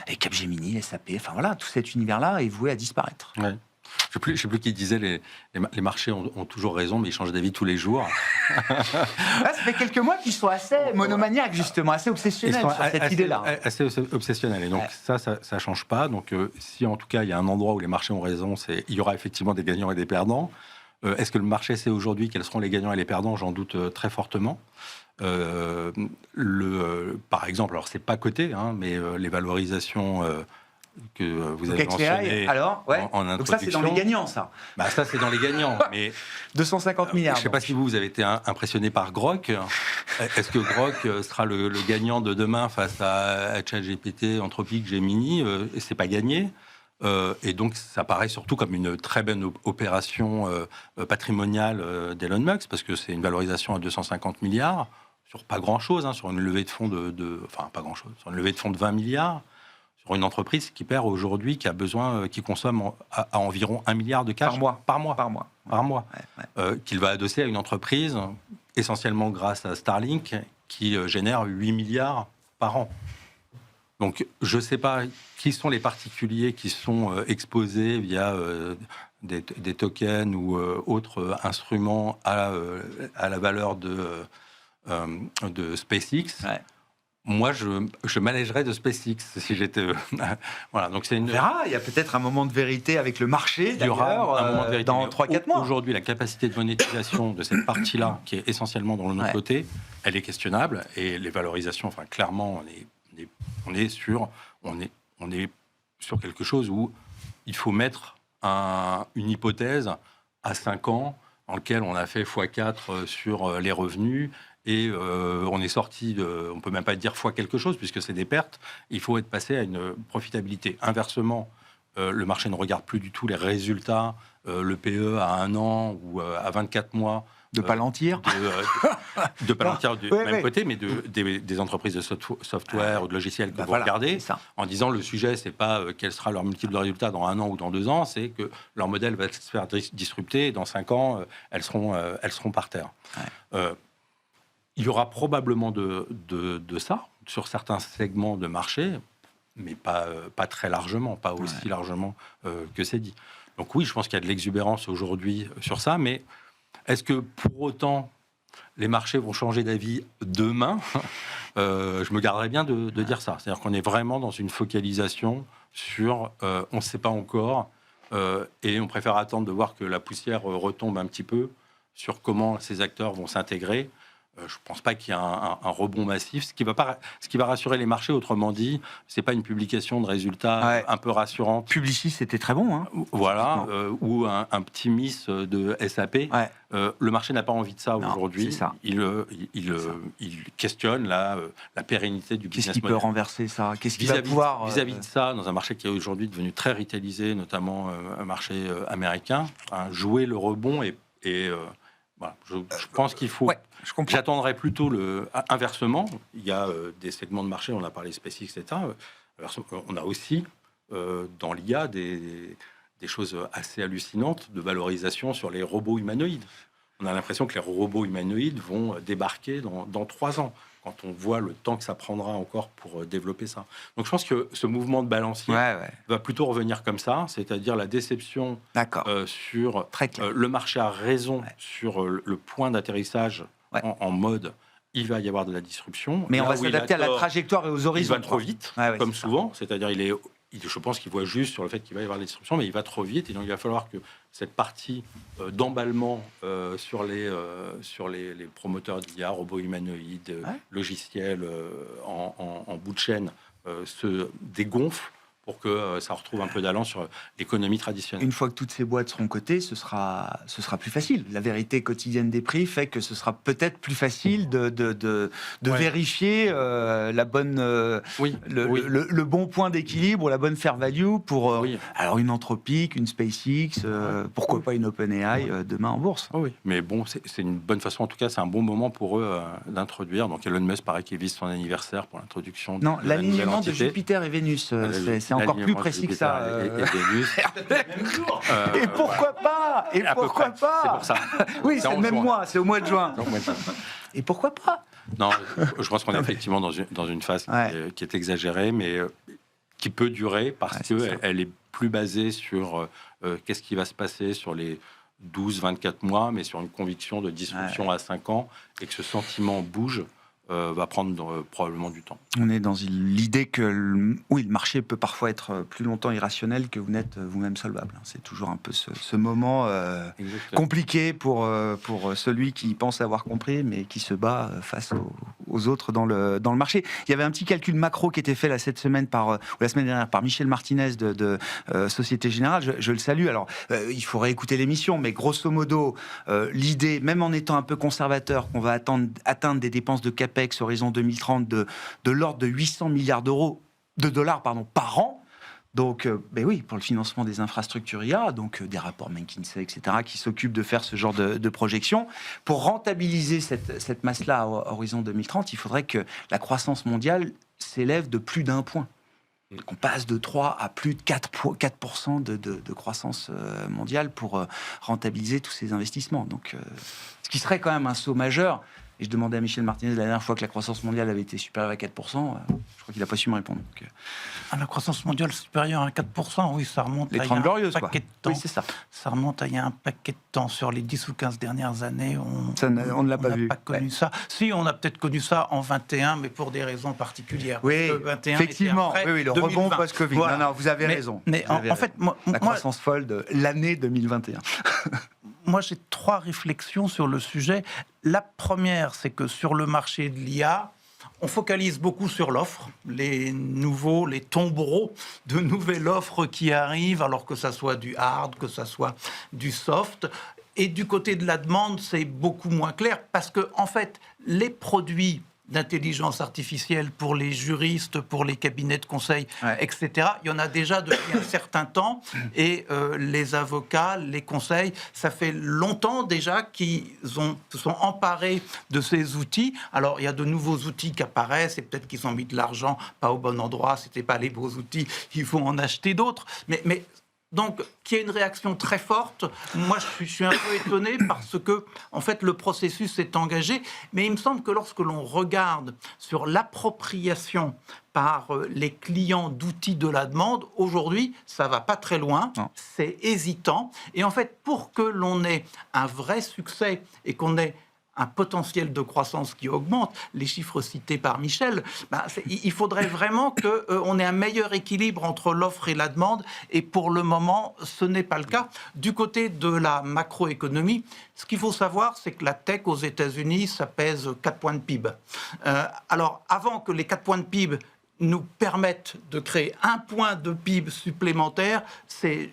et Capgemini, SAP, enfin voilà, tout cet univers-là est voué à disparaître. Ouais. Je ne sais plus qui disait les marchés ont toujours raison, mais ils changent d'avis tous les jours. Là, ça fait quelques mois qu'ils sont assez monomaniaques, justement, assez obsessionnels sur cette idée-là. Assez obsessionnels. Et donc ça ne change pas. Donc si en tout cas il y a un endroit où les marchés ont raison, il y aura effectivement des gagnants et des perdants. Est-ce que le marché sait aujourd'hui quels seront les gagnants et les perdants? J'en doute très fortement. Par exemple, alors c'est pas coté, hein, mais les valorisations que vous avez mentionnées en introduction. Donc ça c'est dans les gagnants, ça. Bah, ça c'est dans les gagnants, mais 250 milliards. Je ne sais pas si vous avez été impressionné par Grok. Est-ce que Grok sera le gagnant de demain face à ChatGPT, Anthropic, Gemini? C'est pas gagné. Et donc, ça paraît surtout comme une très bonne opération patrimoniale d'Elon Musk, parce que c'est une valorisation à 250 milliards, sur pas grand-chose, hein, sur une levée de fonds enfin, pas grand-chose, sur une levée de fonds de 20 milliards, sur une entreprise qui perd aujourd'hui, qui a besoin, qui consomme à environ 1 milliard de cash par mois. Qu'il va adosser à une entreprise, essentiellement grâce à Starlink, qui génère 8 milliards par an. Donc, je ne sais pas qui sont les particuliers qui sont exposés via des tokens ou autres instruments à la valeur de SpaceX. Ouais. Moi, je m'allégerais de SpaceX si j'étais... voilà, donc c'est une... On verra, il y a peut-être un moment de vérité avec le marché, il y aura un moment de vérité dans 3-4 mois. Aujourd'hui, la capacité de monétisation de cette partie-là, qui est essentiellement dans notre côté, elle est questionnable, et les valorisations, enfin, clairement, on est sur quelque chose où il faut mettre une hypothèse à 5 ans dans lequel on a fait x4 sur les revenus et on est sorti on ne peut même pas dire fois quelque chose puisque c'est des pertes. Il faut être passé à une profitabilité. Inversement, le marché ne regarde plus du tout les résultats, le PE à 1 an ou à 24 mois. De Palantir de Palantir du même côté, mais des entreprises de software ou de logiciels que vous regardez, en disant le sujet, c'est pas quel sera leur multiple de résultats dans 1 an ou dans 2 ans, c'est que leur modèle va se faire disrupter et dans 5 ans, elles seront par terre. Ouais. Il y aura probablement de ça sur certains segments de marché, mais pas très largement, pas aussi largement que c'est dit. Donc oui, je pense qu'il y a de l'exubérance aujourd'hui sur ça, mais est-ce que pour autant les marchés vont changer d'avis demain? Je me garderais bien de dire ça. C'est-à-dire qu'on est vraiment dans une focalisation sur on ne sait pas encore et on préfère attendre de voir que la poussière retombe un petit peu sur comment ces acteurs vont s'intégrer. Je ne pense pas qu'il y ait un rebond massif. Ce qui va rassurer les marchés, autrement dit, ce n'est pas une publication de résultats un peu rassurante. Publicis, c'était très bon. Hein, voilà, ou un petit miss de SAP. Ouais. Le marché n'a pas envie de ça aujourd'hui. Ça. Il questionne la pérennité du business model. Qu'est-ce qui peut renverser ça? Qu'est-ce qui va pouvoir... Vis-à-vis de ça, dans un marché qui est aujourd'hui devenu très retailisé, notamment un marché américain, jouer le rebond et Voilà, je pense qu'il faut... Ouais, je comprends. J'attendrais plutôt inversement. Il y a des segments de marché, on a parlé SpaceX, etc. On a aussi, dans l'IA, des choses assez hallucinantes de valorisation sur les robots humanoïdes. On a l'impression que les robots humanoïdes vont débarquer dans 3 ans, quand on voit le temps que ça prendra encore pour développer ça. Donc je pense que ce mouvement de balancier va plutôt revenir comme ça, c'est-à-dire la déception sur le marché a raison sur le point d'atterrissage en mode il va y avoir de la disruption. Mais on va s'adapter à la trajectoire et aux horizons. Il va trop vite, comme souvent, c'est-à-dire je pense qu'il voit juste sur le fait qu'il va y avoir de la disruption, mais il va trop vite, et donc il va falloir que cette partie d'emballement sur les promoteurs d'IA, robots humanoïdes, logiciels en bout de chaîne, se dégonfle pour que ça retrouve un peu d'allant sur l'économie traditionnelle. Une fois que toutes ces boîtes seront cotées, ce sera plus facile. La vérité quotidienne des prix fait que ce sera peut-être plus facile de vérifier la bonne, le bon point d'équilibre ou la bonne fair value pour alors une Anthropic, une SpaceX, pourquoi pas une OpenAI demain en bourse. Oui, mais bon, c'est une bonne façon, en tout cas, c'est un bon moment pour eux d'introduire. Donc Elon Musk, pareil, qui vise son anniversaire pour l'introduction de l'alignement de Jupiter et Vénus, c'est encore plus précis que ça. Et pourquoi pas C'est pour ça. Oui, c'est le même mois, c'est au mois de juin. Et pourquoi pas? Non, je pense qu'on est effectivement dans une phase qui est exagérée, mais qui peut durer parce qu'elle est plus basée sur qu'est-ce qui va se passer sur les 12-24 mois, mais sur une conviction de disruption à 5 ans, et que ce sentiment bouge. Va prendre probablement du temps. On est dans l'idée que le marché peut parfois être plus longtemps irrationnel que vous n'êtes vous-même solvable. C'est toujours un peu ce moment compliqué pour celui qui pense avoir compris, mais qui se bat face aux autres dans le marché. Il y avait un petit calcul macro qui était fait la semaine dernière par Michel Martinez de Société Générale. Je le salue. Alors, il faut réécouter l'émission, mais grosso modo, l'idée, même en étant un peu conservateur, qu'on va atteindre des dépenses de CAPEX horizon 2030 de l'ordre de 800 milliards de dollars par an. Donc, pour le financement des infrastructures IA, donc des rapports McKinsey, etc., qui s'occupent de faire ce genre de projection. Pour rentabiliser cette masse-là à horizon 2030, il faudrait que la croissance mondiale s'élève de plus d'1 point. Donc on passe de 3 à plus de 4% de croissance mondiale pour rentabiliser tous ces investissements. Donc, ce qui serait quand même un saut majeur. Et je demandais à Michel Martinez la dernière fois que la croissance mondiale avait été supérieure à 4%, je crois qu'il n'a pas su me répondre. Donc, la croissance mondiale supérieure à 4%, oui, ça remonte les à 30 glorieuses, paquet de temps. Oui, c'est ça. Ça remonte à il y a un paquet de temps. Sur les 10 ou 15 dernières années, on ne l'a pas vu. On n'a pas connu ça. Si, on a peut-être connu ça en 21, mais pour des raisons particulières. Oui, 21 effectivement. Oui, le rebond post-Covid. Voilà. Non, vous avez raison. Mais en fait, la croissance folle de l'année 2021. Moi, j'ai 3 réflexions sur le sujet. La première, c'est que sur le marché de l'IA, on focalise beaucoup sur l'offre, les tombereaux de nouvelles offres qui arrivent, alors que ça soit du hard, que ça soit du soft. Et du côté de la demande, c'est beaucoup moins clair, parce que, en fait, les produits d'intelligence artificielle pour les juristes, pour les cabinets de conseil, etc. Il y en a déjà depuis un certain temps, et les avocats, les conseils, ça fait longtemps déjà qu'ils se sont emparés de ces outils. Alors, il y a de nouveaux outils qui apparaissent, et peut-être qu'ils ont mis de l'argent pas au bon endroit, c'était pas les beaux outils, il faut en acheter d'autres. Mais donc, qu'il y ait une réaction très forte, moi je suis un peu étonné parce que, en fait, le processus est engagé. Mais il me semble que lorsque l'on regarde sur l'appropriation par les clients d'outils de la demande, aujourd'hui, ça va pas très loin, c'est hésitant. Et en fait, pour que l'on ait un vrai succès et qu'on ait un potentiel de croissance qui augmente, les chiffres cités par Michel, il faudrait vraiment qu'on ait un meilleur équilibre entre l'offre et la demande, et pour le moment, ce n'est pas le cas. Du côté de la macroéconomie, ce qu'il faut savoir, c'est que la tech aux États-Unis, ça pèse 4 points de PIB. Alors, avant que les 4 points de PIB nous permettent de créer 1 point de PIB supplémentaire, c'est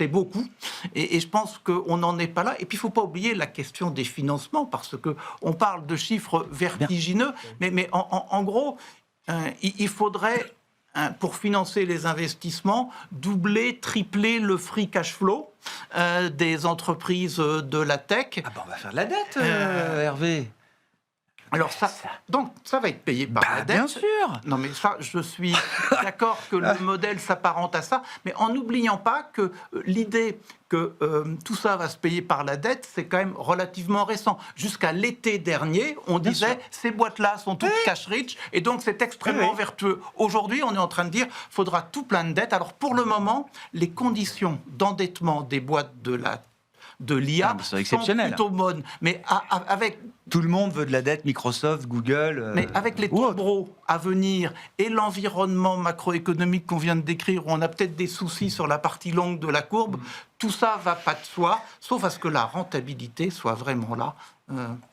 beaucoup, et je pense qu'on n'en est pas là. Et puis, il ne faut pas oublier la question des financements, parce qu'on parle de chiffres vertigineux, mais en gros, il faudrait pour financer les investissements, doubler, tripler le free cash flow des entreprises de la tech. Ah bah on va faire de la dette, Hervé. Alors donc ça va être payé par la dette. Bien sûr. Non mais ça, je suis d'accord que le modèle s'apparente à ça, mais en n'oubliant pas que l'idée que tout ça va se payer par la dette, c'est quand même relativement récent. Jusqu'à l'été dernier, on disait ces boîtes-là sont toutes cash rich et donc c'est extrêmement vertueux. Aujourd'hui, on est en train de dire faudra tout plein de dettes. Alors pour le moment, les conditions d'endettement des boîtes de l'IA sont plutôt bonnes, mais avec tout le monde veut de la dette, Microsoft, Google. Mais avec les tombereaux à venir et l'environnement macroéconomique qu'on vient de décrire, où on a peut-être des soucis sur la partie longue de la courbe, tout ça va pas de soi, sauf à ce que la rentabilité soit vraiment là.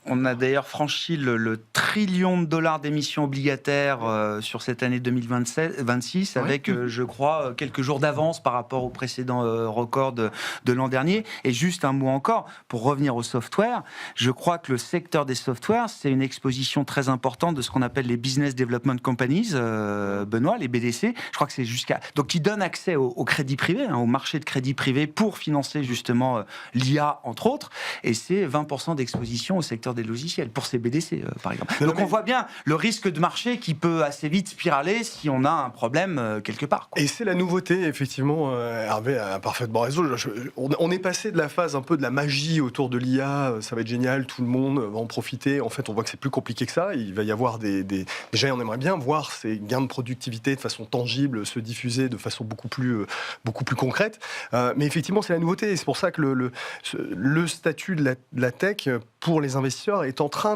On a d'ailleurs franchi le trillion de dollars d'émissions obligataires sur cette année 2026, avec, je crois, quelques jours d'avance par rapport au précédent record de l'an dernier. Et juste un mot encore, pour revenir au software, je crois que le secteur des softwares, c'est une exposition très importante de ce qu'on appelle les Business Development Companies, Benoît, les BDC. Je crois que c'est donc qui donnent accès au crédit privé, au marché de crédit privé pour financer justement l'IA, entre autres. Et c'est 20% d'exposition au secteur des logiciels, pour ces BDC, par exemple. Donc on voit bien le risque de marché qui peut assez vite spiraler si on a un problème quelque part, quoi. Et c'est la nouveauté, effectivement, Hervé a parfaitement raison. On est passé de la phase un peu de la magie autour de l'IA, ça va être génial, tout le monde va en profiter. En fait, on voit que c'est plus compliqué que ça. Il va y avoir déjà, on aimerait bien voir ces gains de productivité de façon tangible se diffuser de façon beaucoup plus concrète. Mais effectivement, c'est la nouveauté. Et c'est pour ça que le statut de la tech, pour les investisseurs, est en train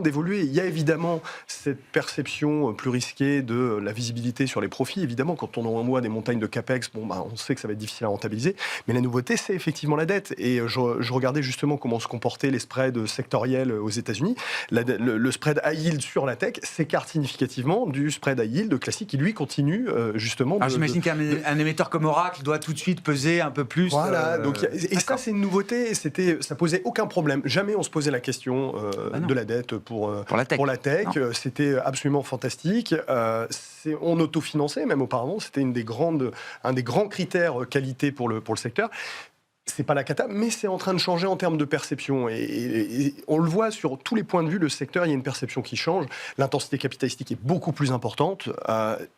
d'évoluer. Il y a évidemment cette perception plus risquée de la visibilité sur les profits. Évidemment, quand on envoie des montagnes de CAPEX, on sait que ça va être difficile à rentabiliser. Mais la nouveauté, c'est effectivement la dette. Et je regardais justement comment se comportaient les spreads sectoriels aux États-Unis. Le spread high yield sur la tech s'écarte significativement du spread high yield classique qui, lui, continue justement. J'imagine qu'un émetteur comme Oracle doit tout de suite peser un peu plus. Voilà. Et ça, c'est une nouveauté. Ça posait aucun problème. Jamais on se posait la question de la dette pour la tech. C'était absolument fantastique. On autofinançait, même auparavant. C'était un des grands critères qualité pour le secteur. C'est pas la cata, mais c'est en train de changer en termes de perception. Et on le voit sur tous les points de vue, le secteur, il y a une perception qui change. L'intensité capitalistique est beaucoup plus importante.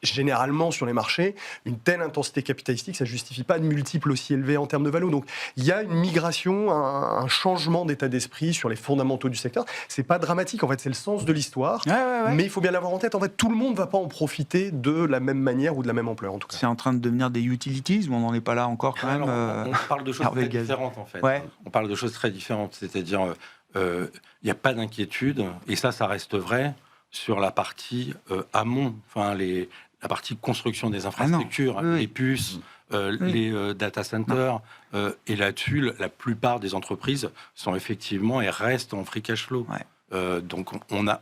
Généralement, sur les marchés, une telle intensité capitalistique, ça ne justifie pas de multiples aussi élevés en termes de valeur. Donc, il y a une migration, un changement d'état d'esprit sur les fondamentaux du secteur. C'est pas dramatique, en fait, c'est le sens de l'histoire. Mais il faut bien l'avoir en tête. En fait, tout le monde ne va pas en profiter de la même manière ou de la même ampleur, en tout cas. C'est en train de devenir des utilities, ou on n'en est pas là encore quand même. On parle de choses très différentes, en fait. On parle de choses très différentes, c'est-à-dire il n'y a pas d'inquiétude, et ça reste vrai sur la partie amont, enfin la partie construction des infrastructures, les puces, les data centers, et là-dessus, la plupart des entreprises sont effectivement et restent en free cash flow. Donc on a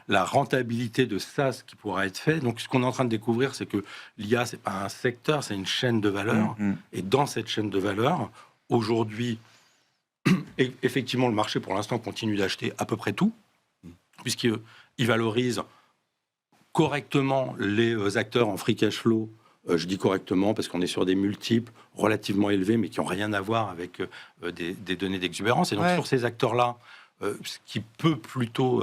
la rentabilité de ça, ce qui pourra être fait. Donc ce qu'on est en train de découvrir, c'est que l'IA, c'est pas un secteur, c'est une chaîne de valeur. Et dans cette chaîne de valeur, aujourd'hui, effectivement, le marché pour l'instant continue d'acheter à peu près tout, puisqu'il valorise correctement les acteurs en free cash flow. Je dis correctement parce qu'on est sur des multiples relativement élevés, mais qui n'ont rien à voir avec des données d'exubérance. Et donc sur ces acteurs-là, ce qui peut plutôt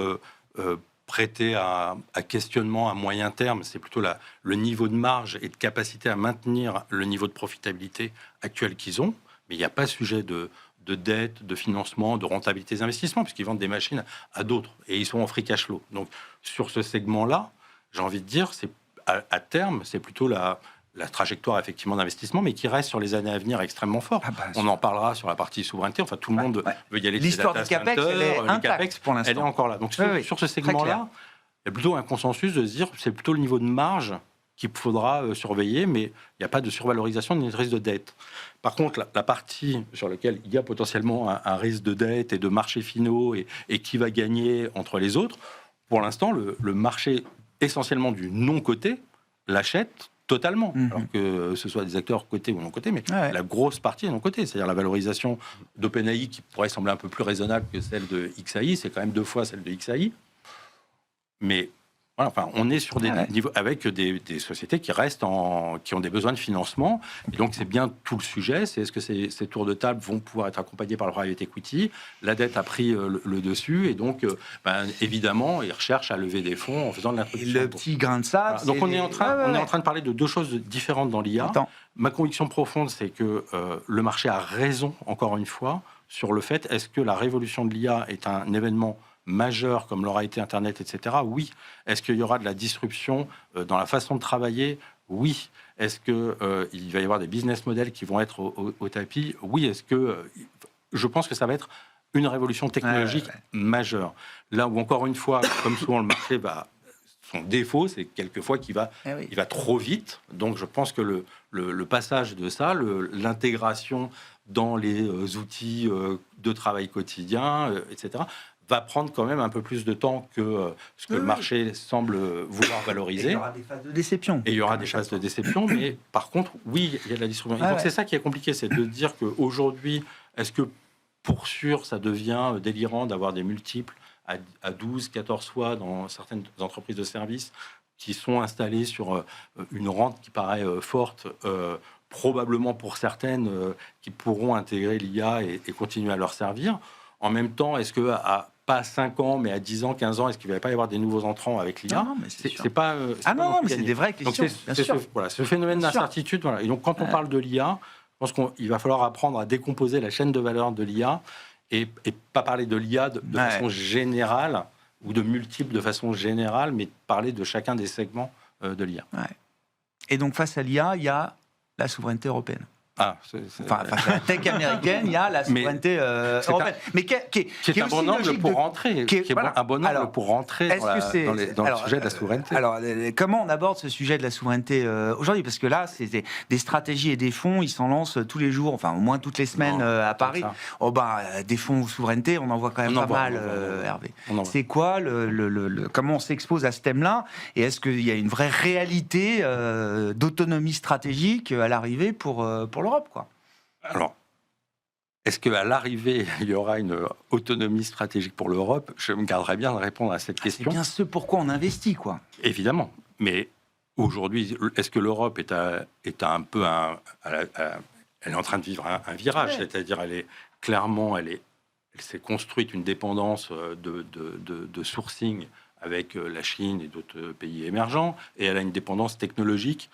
prêter à questionnement à moyen terme, c'est plutôt le niveau de marge et de capacité à maintenir le niveau de profitabilité actuel qu'ils ont. Mais il n'y a pas sujet de dette, de financement, de rentabilité des investissements, puisqu'ils vendent des machines à d'autres. Et ils sont en free cash flow. Donc sur ce segment-là, j'ai envie de dire, à terme, c'est plutôt la trajectoire effectivement d'investissement, mais qui reste sur les années à venir extrêmement fort. On en parlera sur la partie souveraineté. Enfin, tout le monde veut y aller. L'histoire du CAPEX, elle est intacte pour l'instant. Elle est encore là. Donc sur ce segment-là, il y a plutôt un consensus de se dire c'est plutôt le niveau de marge qu'il faudra surveiller, mais il n'y a pas de survalorisation ni de risque de dette. Par contre, la partie sur laquelle il y a potentiellement un risque de dette et de marchés finaux et qui va gagner entre les autres, pour l'instant, le marché essentiellement du non-coté l'achète totalement, alors que ce soit des acteurs cotés ou non cotés, mais la grosse partie est non cotée. C'est-à-dire la valorisation d'OpenAI, qui pourrait sembler un peu plus raisonnable que celle de XAI, c'est quand même 2 fois celle de XAI. Mais Voilà, enfin, on est sur des niveaux avec des sociétés qui ont des besoins de financement. Et donc, c'est bien tout le sujet. C'est est-ce que ces tours de table vont pouvoir être accompagnés par le private equity? La dette a pris le dessus. Et donc, évidemment, ils recherchent à lever des fonds en faisant de l'introduction. Le petit grain de sable. Voilà. Donc, on est en train de parler de deux choses différentes dans l'IA. Ma conviction profonde, c'est que le marché a raison, encore une fois, sur le fait, est-ce que la révolution de l'IA est un événement majeur comme l'aura été Internet, etc. Oui. Est-ce qu'il y aura de la disruption dans la façon de travailler? Oui. Est-ce qu'il va y avoir des business models qui vont être au tapis? Oui. Je pense que ça va être une révolution technologique majeure. Là où, encore une fois, comme souvent, le marché son défaut, c'est quelquefois qu'il va trop vite. Donc, je pense que le passage de ça, l'intégration dans les outils de travail quotidien, etc., va prendre quand même un peu plus de temps que ce que le marché semble vouloir valoriser. Et il y aura des phases de déception. Et il y aura des phases de déception, mais par contre, oui, il y a de la distribution. Et donc c'est ça qui est compliqué, c'est de dire qu'aujourd'hui, est-ce que pour sûr, ça devient délirant d'avoir des multiples à 12, 14 fois dans certaines entreprises de services qui sont installées sur une rente qui paraît forte, probablement pour certaines qui pourront intégrer l'IA et continuer à leur servir. En même temps, est-ce que pas à 5 ans, mais à 10 ans, 15 ans, est-ce qu'il ne va pas y avoir des nouveaux entrants avec l'IA? Non, mais c'est pas. Non, mais c'est des vraies questions. Donc ce phénomène d'incertitude. Voilà. Et donc, quand on parle de l'IA, je pense qu'il va falloir apprendre à décomposer la chaîne de valeur de l'IA et pas parler de l'IA de façon générale ou de multiples de façon générale, mais parler de chacun des segments de l'IA. Ouais. Et donc, face à l'IA, il y a la souveraineté européenne. Enfin, la tech américaine, il y a la souveraineté européenne. Mais qui est un bon angle pour rentrer. Un bon angle pour rentrer dans le sujet de la souveraineté. Alors, comment on aborde ce sujet de la souveraineté aujourd'hui? Parce que là, c'est des stratégies et des fonds, ils s'en lancent tous les jours, enfin au moins toutes les semaines à Paris. Des fonds souveraineté, on en voit quand même pas mal, Hervé. C'est quoi comment on s'expose à ce thème-là? Et est-ce qu'il y a une vraie réalité d'autonomie stratégique à l'arrivée pour l'Europe, quoi? Alors, est-ce qu'à l'arrivée, il y aura une autonomie stratégique pour l'Europe? Je me garderai bien de répondre à cette question. C'est bien ce pourquoi on investit, quoi. Évidemment. Mais aujourd'hui, est-ce que l'Europe est un peu elle est en train de vivre un virage, c'est-à-dire elle s'est construite une dépendance de sourcing avec la Chine et d'autres pays émergents, et elle a une dépendance technologique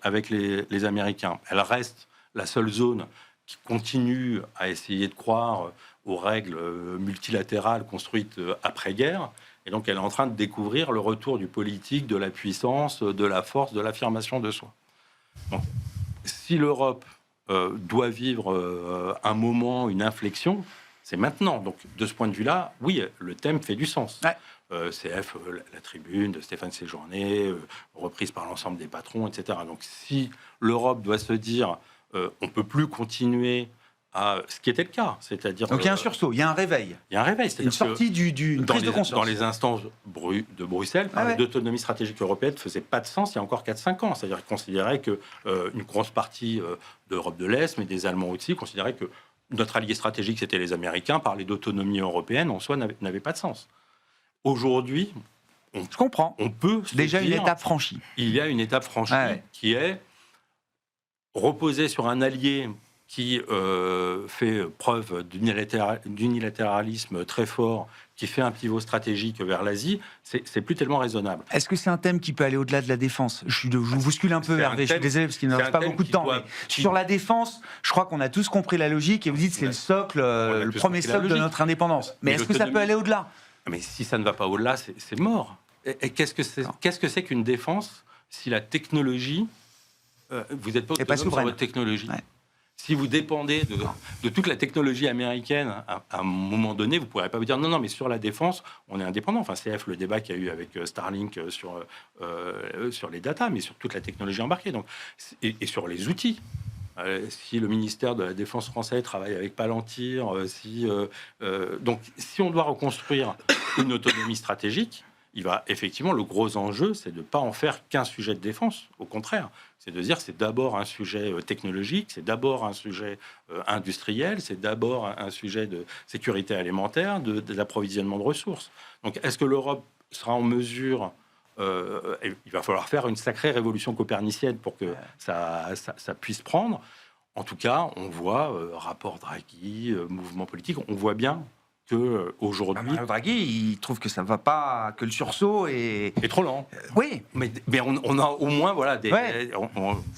avec les Américains. Elle reste la seule zone qui continue à essayer de croire aux règles multilatérales construites après-guerre. Et donc, elle est en train de découvrir le retour du politique, de la puissance, de la force, de l'affirmation de soi. Donc, si l'Europe doit vivre un moment, une inflexion, c'est maintenant. Donc, de ce point de vue-là, oui, le thème fait du sens. CF, la tribune de Stéphane Séjourné, reprise par l'ensemble des patrons, etc. Donc, si l'Europe doit se dire on ne peut plus continuer à ce qui était le cas, c'est-à-dire... Donc il y a un sursaut, il y a un réveil. Il y a un réveil, c'est-à-dire une sortie d'une prise de conscience. Dans les instances de Bruxelles, parler d'autonomie stratégique européenne ne faisait pas de sens il y a encore 4-5 ans. C'est-à-dire qu'ils considéraient qu'une grosse partie d'Europe de l'Est, mais des Allemands aussi, considéraient que notre allié stratégique, c'était les Américains. Parler d'autonomie européenne, en soi, n'avait pas de sens. Aujourd'hui, je comprends. On peut déjà une étape franchie. Il y a une étape franchie qui est reposer sur un allié qui fait preuve d'unilatéralisme très fort, qui fait un pivot stratégique vers l'Asie, c'est plus tellement raisonnable. Est-ce que c'est un thème qui peut aller au-delà de la défense? Je vous bouscule un peu, Hervé, je suis désolé parce qu'il ne reste pas beaucoup de temps. Sur la défense, je crois qu'on a tous compris la logique et vous dites que c'est le socle, le premier socle de notre indépendance. Mais est-ce que ça peut aller au-delà? Mais si ça ne va pas au-delà, c'est mort. Et qu'est-ce que c'est qu'une défense si la technologie... vous n'êtes pas autonome sur votre technologie. Si vous dépendez de toute la technologie américaine, à un moment donné, vous ne pourrez pas vous dire non, mais sur la défense, on est indépendant. Enfin, CF, le débat qu'il y a eu avec Starlink sur les datas, mais sur toute la technologie embarquée. Donc, et sur les outils. Si le ministère de la Défense français travaille avec Palantir, donc si on doit reconstruire une autonomie stratégique, effectivement, le gros enjeu, c'est de ne pas en faire qu'un sujet de défense. Au contraire, c'est de dire c'est d'abord un sujet technologique, c'est d'abord un sujet industriel, c'est d'abord un sujet de sécurité alimentaire, de l'approvisionnement de ressources. Donc, est-ce que l'Europe sera en mesure, il va falloir faire une sacrée révolution copernicienne pour que ça puisse prendre. En tout cas, on voit rapport Draghi, mouvement politique, on voit bien que aujourd'hui, Mario Draghi, il trouve que ça ne va pas, que le sursaut est trop lent. Oui, Mais on a au moins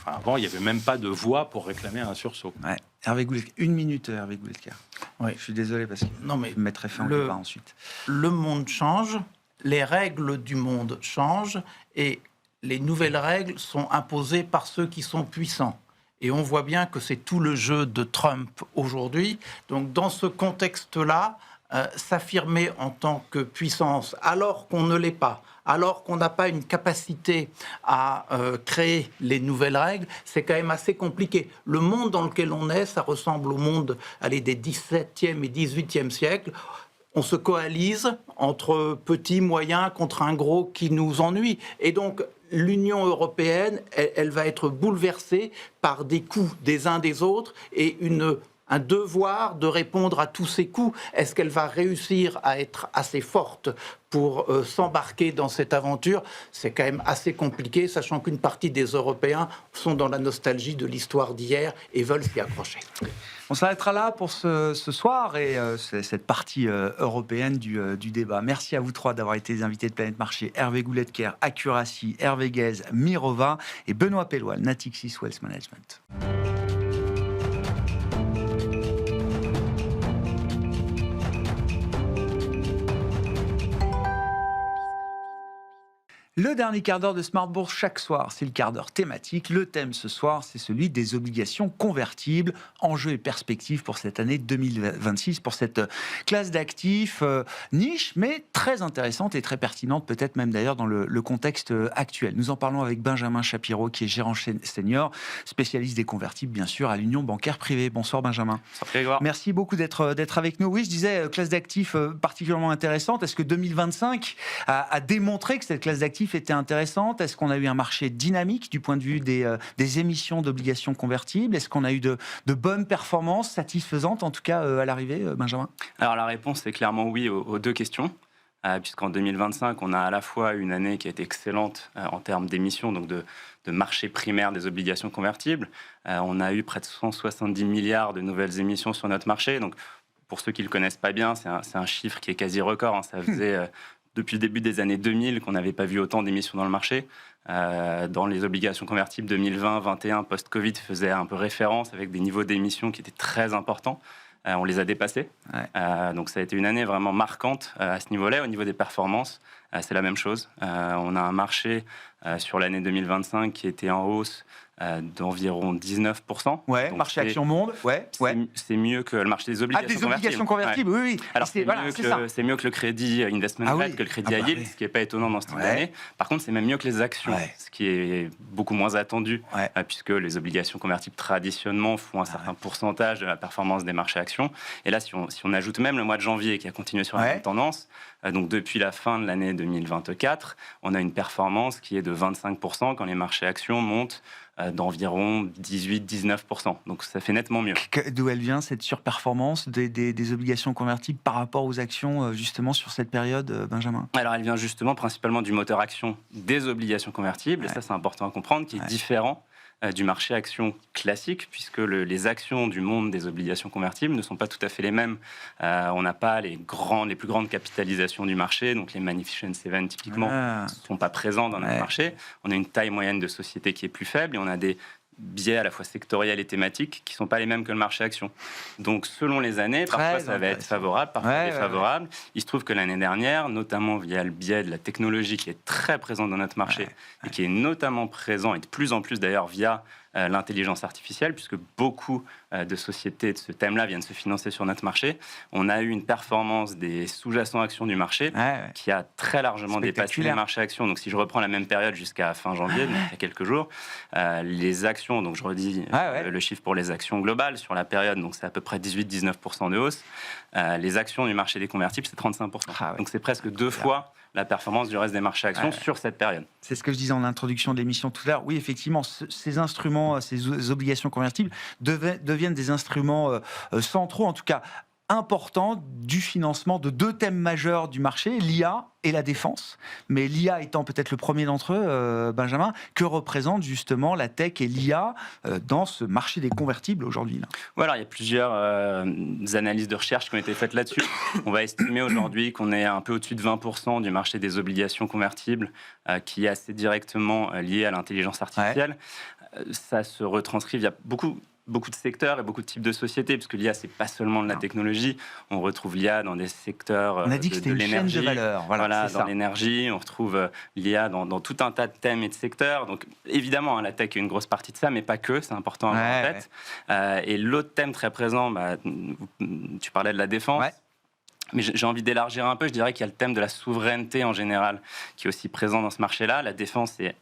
avant, il n'y avait même pas de voix pour réclamer un sursaut. ouais. Hervé Goulet, 1 minute, Hervé Gouletker. Oui. Je suis désolé parce que Non, mais je me mettrai fin au débat ensuite. le monde change, les règles du monde changent et les nouvelles règles sont imposées par ceux qui sont puissants. Et on voit bien que c'est tout le jeu de Trump aujourd'hui. Donc dans ce contexte-là, s'affirmer en tant que puissance alors qu'on ne l'est pas, alors qu'on n'a pas une capacité à créer les nouvelles règles, c'est quand même assez compliqué. Le monde dans lequel on est, ça ressemble au monde des 17e et 18e siècles. On se coalise entre petits, moyens, contre un gros qui nous ennuie. Et donc, l'Union européenne, elle va être bouleversée par des coups des uns des autres et un devoir de répondre à tous ces coups. Est-ce qu'elle va réussir à être assez forte pour s'embarquer dans cette aventure? C'est quand même assez compliqué, sachant qu'une partie des Européens sont dans la nostalgie de l'histoire d'hier et veulent s'y accrocher. On s'arrêtera là pour ce soir et cette partie européenne du débat. Merci à vous trois d'avoir été les invités de Planète Marché. Hervé Gouletker, Accuracy, Hervé Guez, Mirova et Benoît Pelloal, Natixis Wealth Management. Le dernier quart d'heure de Smart Bourse chaque soir, c'est le quart d'heure thématique. Le thème ce soir, c'est celui des obligations convertibles, enjeux et perspectives pour cette année 2026, pour cette classe d'actifs niche, mais très intéressante et très pertinente, peut-être même d'ailleurs dans le contexte actuel. Nous en parlons avec Benjamin Shapiro, qui est gérant senior, spécialiste des convertibles, bien sûr, à l'Union bancaire privée. Bonsoir Benjamin. Merci beaucoup d'être avec nous. Oui, je disais, classe d'actifs particulièrement intéressante. Est-ce que 2025 a démontré que cette classe d'actifs était intéressante? Est-ce qu'on a eu un marché dynamique du point de vue des émissions d'obligations convertibles? Est-ce qu'on a eu de bonnes performances satisfaisantes, en tout cas à l'arrivée, Benjamin? Alors la réponse est clairement oui aux deux questions, puisqu'en 2025, on a à la fois une année qui a été excellente en termes d'émissions, donc de marché primaire des obligations convertibles. On a eu près de 170 milliards de nouvelles émissions sur notre marché. Donc pour ceux qui ne le connaissent pas bien, c'est un chiffre qui est quasi record. Ça faisait... depuis le début des années 2000 qu'on n'avait pas vu autant d'émissions dans le marché. Dans les obligations convertibles 2020-2021, post-Covid, faisait un peu référence avec des niveaux d'émissions qui étaient très importants. On les a dépassés. Ouais. Donc ça a été une année vraiment marquante à ce niveau-là. Au niveau des performances, c'est la même chose. On a un marché sur l'année 2025 qui était en hausse d'environ 19%. Ouais, donc marché action monde. Ouais. C'est mieux que le marché des obligations convertibles. Des obligations convertibles, ouais. Oui. Alors c'est mieux que le crédit investment grade, que le crédit high yield, ce qui n'est pas étonnant dans ce type d'année. Par contre, c'est même mieux que les actions, ce qui est beaucoup moins attendu, puisque les obligations convertibles traditionnellement font un certain pourcentage de la performance des marchés actions. Et là, si on ajoute même le mois de janvier qui a continué sur la même tendance, donc depuis la fin de l'année 2024, on a une performance qui est de 25% quand les marchés actions montent d'environ 18-19%. Donc ça fait nettement mieux. D'où elle vient cette surperformance des obligations convertibles par rapport aux actions justement sur cette période, Benjamin? Alors elle vient justement principalement du moteur action des obligations convertibles, et ça c'est important à comprendre, qui est différent du marché actions classique, puisque les actions du monde des obligations convertibles ne sont pas tout à fait les mêmes. On n'a pas les plus grandes capitalisations du marché, donc les Magnificent Seven typiquement ne sont pas présents dans notre marché. On a une taille moyenne de société qui est plus faible et on a des biais à la fois sectoriels et thématiques qui ne sont pas les mêmes que le marché action. Donc selon les années, parfois ça va être favorable, parfois défavorable. Il se trouve que l'année dernière, notamment via le biais de la technologie qui est très présente dans notre marché et qui est notamment présent et de plus en plus d'ailleurs via l'intelligence artificielle, puisque beaucoup de sociétés de ce thème-là viennent se financer sur notre marché. On a eu une performance des sous-jacents actions du marché qui a très largement dépassé les marchés actions. Donc si je reprends la même période jusqu'à fin janvier, donc il y a quelques jours, les actions, donc je redis le chiffre pour les actions globales sur la période, donc c'est à peu près 18-19% de hausse. Les actions du marché des convertibles, c'est 35%. Donc c'est presque 2 fois la performance du reste des marchés actions sur cette période. C'est ce que je disais en introduction de l'émission tout à l'heure. Oui, effectivement, ces instruments, ces obligations convertibles deviennent des instruments centraux, en tout cas important du financement de 2 thèmes majeurs du marché, l'IA et la défense. Mais l'IA étant peut-être le premier d'entre eux, Benjamin, que représente justement la tech et l'IA dans ce marché des convertibles aujourd'hui là? Voilà, il y a plusieurs analyses de recherche qui ont été faites là-dessus. On va estimer aujourd'hui qu'on est un peu au-dessus de 20% du marché des obligations convertibles qui est assez directement lié à l'intelligence artificielle. Ça se retranscrit via beaucoup de secteurs et beaucoup de types de sociétés, parce que l'IA, c'est pas seulement de la technologie. On retrouve l'IA dans des secteurs on a dit que c'était une chaîne de valeur. Voilà, dans l'énergie, on retrouve l'IA dans tout un tas de thèmes et de secteurs. Donc, évidemment, la tech est une grosse partie de ça, mais pas que, c'est important à avoir en tête. Et l'autre thème très présent, tu parlais de la défense. Mais j'ai envie d'élargir un peu, je dirais qu'il y a le thème de la souveraineté en général, qui est aussi présent dans ce marché-là. La défense est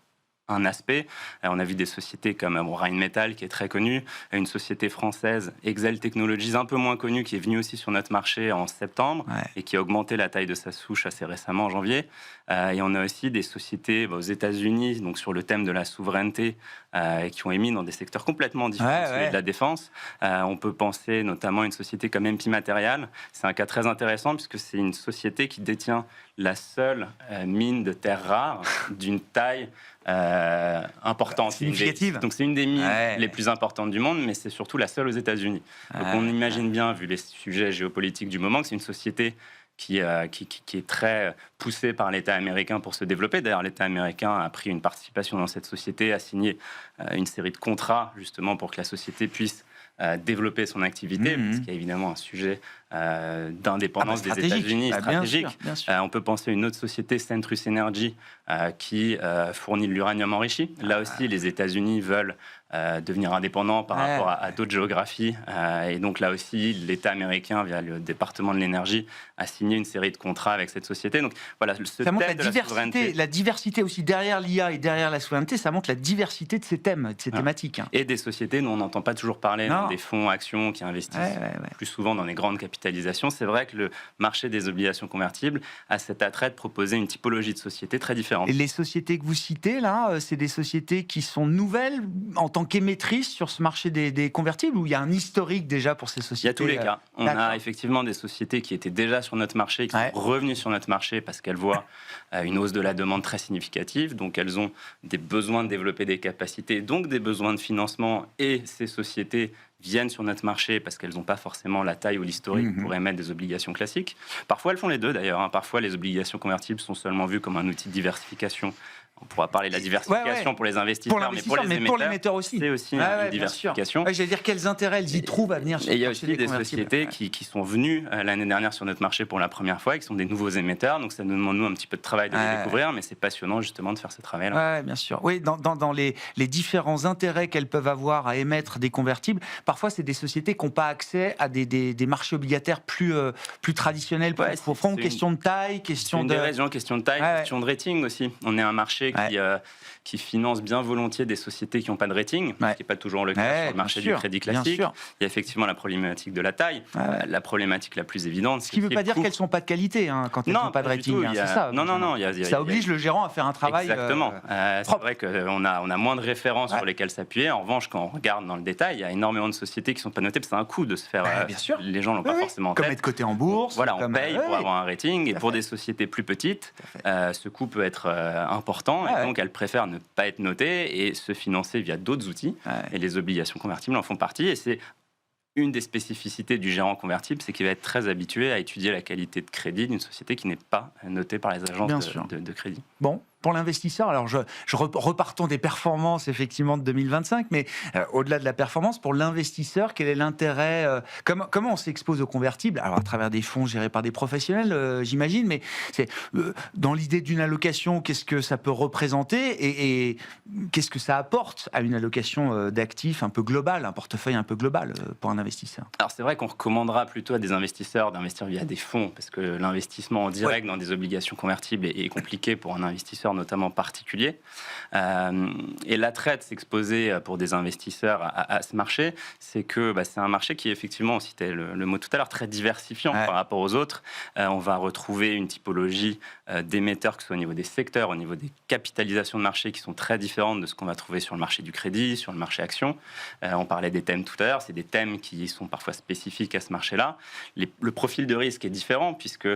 un aspect. On a vu des sociétés comme Rheinmetall, qui est très connue, une société française, Excel Technologies, un peu moins connue, qui est venue aussi sur notre marché en septembre et qui a augmenté la taille de sa souche assez récemment en janvier. Et on a aussi des sociétés aux États-Unis, donc sur le thème de la souveraineté, qui ont émis dans des secteurs complètement différents de la défense. On peut penser notamment à une société comme MP Material. C'est un cas très intéressant puisque c'est une société qui détient la seule mine de terres rares d'une taille importante. Significative. Donc c'est une des mines les plus importantes du monde, mais c'est surtout la seule aux États-Unis. Donc on imagine bien, vu les sujets géopolitiques du moment, que c'est une société qui est très poussée par l'État américain pour se développer. D'ailleurs, l'État américain a pris une participation dans cette société, a signé une série de contrats justement pour que la société puisse développer son activité, parce qu'il y a évidemment un sujet d'indépendance des États-Unis stratégique. Bien sûr. On peut penser à une autre société, Centrus Energy, qui fournit de l'uranium enrichi. Là aussi, les États-Unis veulent devenir indépendants par rapport à d'autres géographies. Et donc là aussi, l'État américain, via le département de l'énergie, a signé une série de contrats avec cette société. Donc voilà, ce thème de la diversité aussi derrière l'IA et derrière la souveraineté, ça montre la diversité de ces thèmes, de ces thématiques. Et des sociétés dont on n'entend pas toujours parler, des fonds actions qui investissent plus souvent dans des grandes capitalisations. C'est vrai que le marché des obligations convertibles a cet attrait de proposer une typologie de sociétés très différente. Et les sociétés que vous citez là, c'est des sociétés qui sont nouvelles en tant qu'émettrices sur ce marché des convertibles, ou il y a un historique déjà pour ces sociétés? Il y a tous les cas. On a effectivement des sociétés qui étaient déjà sur notre marché, qui sont revenues sur notre marché parce qu'elles voient une hausse de la demande très significative, donc elles ont des besoins de développer des capacités, donc des besoins de financement, et ces sociétés viennent sur notre marché parce qu'elles n'ont pas forcément la taille ou l'historique pour émettre des obligations classiques. Parfois, elles font les deux d'ailleurs. Parfois, les obligations convertibles sont seulement vues comme un outil de diversification. On pourra parler de la diversification pour les investisseurs, mais pour les émetteurs aussi. C'est aussi une diversification. J'allais dire quels intérêts elles y trouvent à venir sur le marché. Et il y a aussi des sociétés qui sont venues l'année dernière sur notre marché pour la première fois et qui sont des nouveaux émetteurs. Donc ça nous demande un petit peu de travail de les découvrir, mais c'est passionnant justement de faire ce travail-là. Oui, bien sûr. Oui, dans les différents intérêts qu'elles peuvent avoir à émettre des convertibles, parfois c'est des sociétés qui n'ont pas accès à des marchés obligataires plus traditionnels, plus profonds. Question de taille, question de raison, question de taille, question de rating aussi. On est un marché qui finance bien volontiers des sociétés qui n'ont pas de rating, ce qui n'est pas toujours le cas sur le marché du crédit classique. Il y a effectivement la problématique de la taille, la problématique la plus évidente. Ce qui ne veut pas dire qu'elles ne sont pas de qualité quand elles n'ont pas de rating. C'est ça. Non. Ça oblige le gérant à faire un travail. Exactement. C'est vrai qu'on a moins de références sur lesquelles s'appuyer. En revanche, quand on regarde dans le détail, il y a énormément de sociétés qui ne sont pas notées. C'est un coût de se faire. Bien sûr. Les gens ne l'ont pas forcément en tête. Comme être coté en bourse. Voilà, on paye pour avoir un rating. Et pour des sociétés plus petites, ce coût peut être important. Et donc, elles préfèrent ne pas être notées et se financer via d'autres outils. Et les obligations convertibles en font partie. Et c'est une des spécificités du gérant convertible, c'est qu'il va être très habitué à étudier la qualité de crédit d'une société qui n'est pas notée par les agences de crédit. Bon, pour l'investisseur, alors repartons des performances effectivement de 2025, mais au-delà de la performance, pour l'investisseur, quel est l'intérêt comment on s'expose aux convertibles? Alors à travers des fonds gérés par des professionnels, j'imagine, mais c'est dans l'idée d'une allocation, qu'est-ce que ça peut représenter et qu'est-ce que ça apporte à une allocation d'actifs un peu globale, un portefeuille un peu global pour un investisseur? Alors c'est vrai qu'on recommandera plutôt à des investisseurs d'investir via des fonds, parce que l'investissement en direct dans des obligations convertibles est compliqué pour un investisseur investisseurs, notamment particuliers. Et l'attrait de s'exposer pour des investisseurs à ce marché, c'est que c'est un marché qui est effectivement, on citait le mot tout à l'heure, très diversifiant par rapport aux autres. On va retrouver une typologie d'émetteurs, que ce soit au niveau des secteurs, au niveau des capitalisations de marché qui sont très différentes de ce qu'on va trouver sur le marché du crédit, sur le marché action. On parlait des thèmes tout à l'heure, c'est des thèmes qui sont parfois spécifiques à ce marché-là. Le profil de risque est différent puisque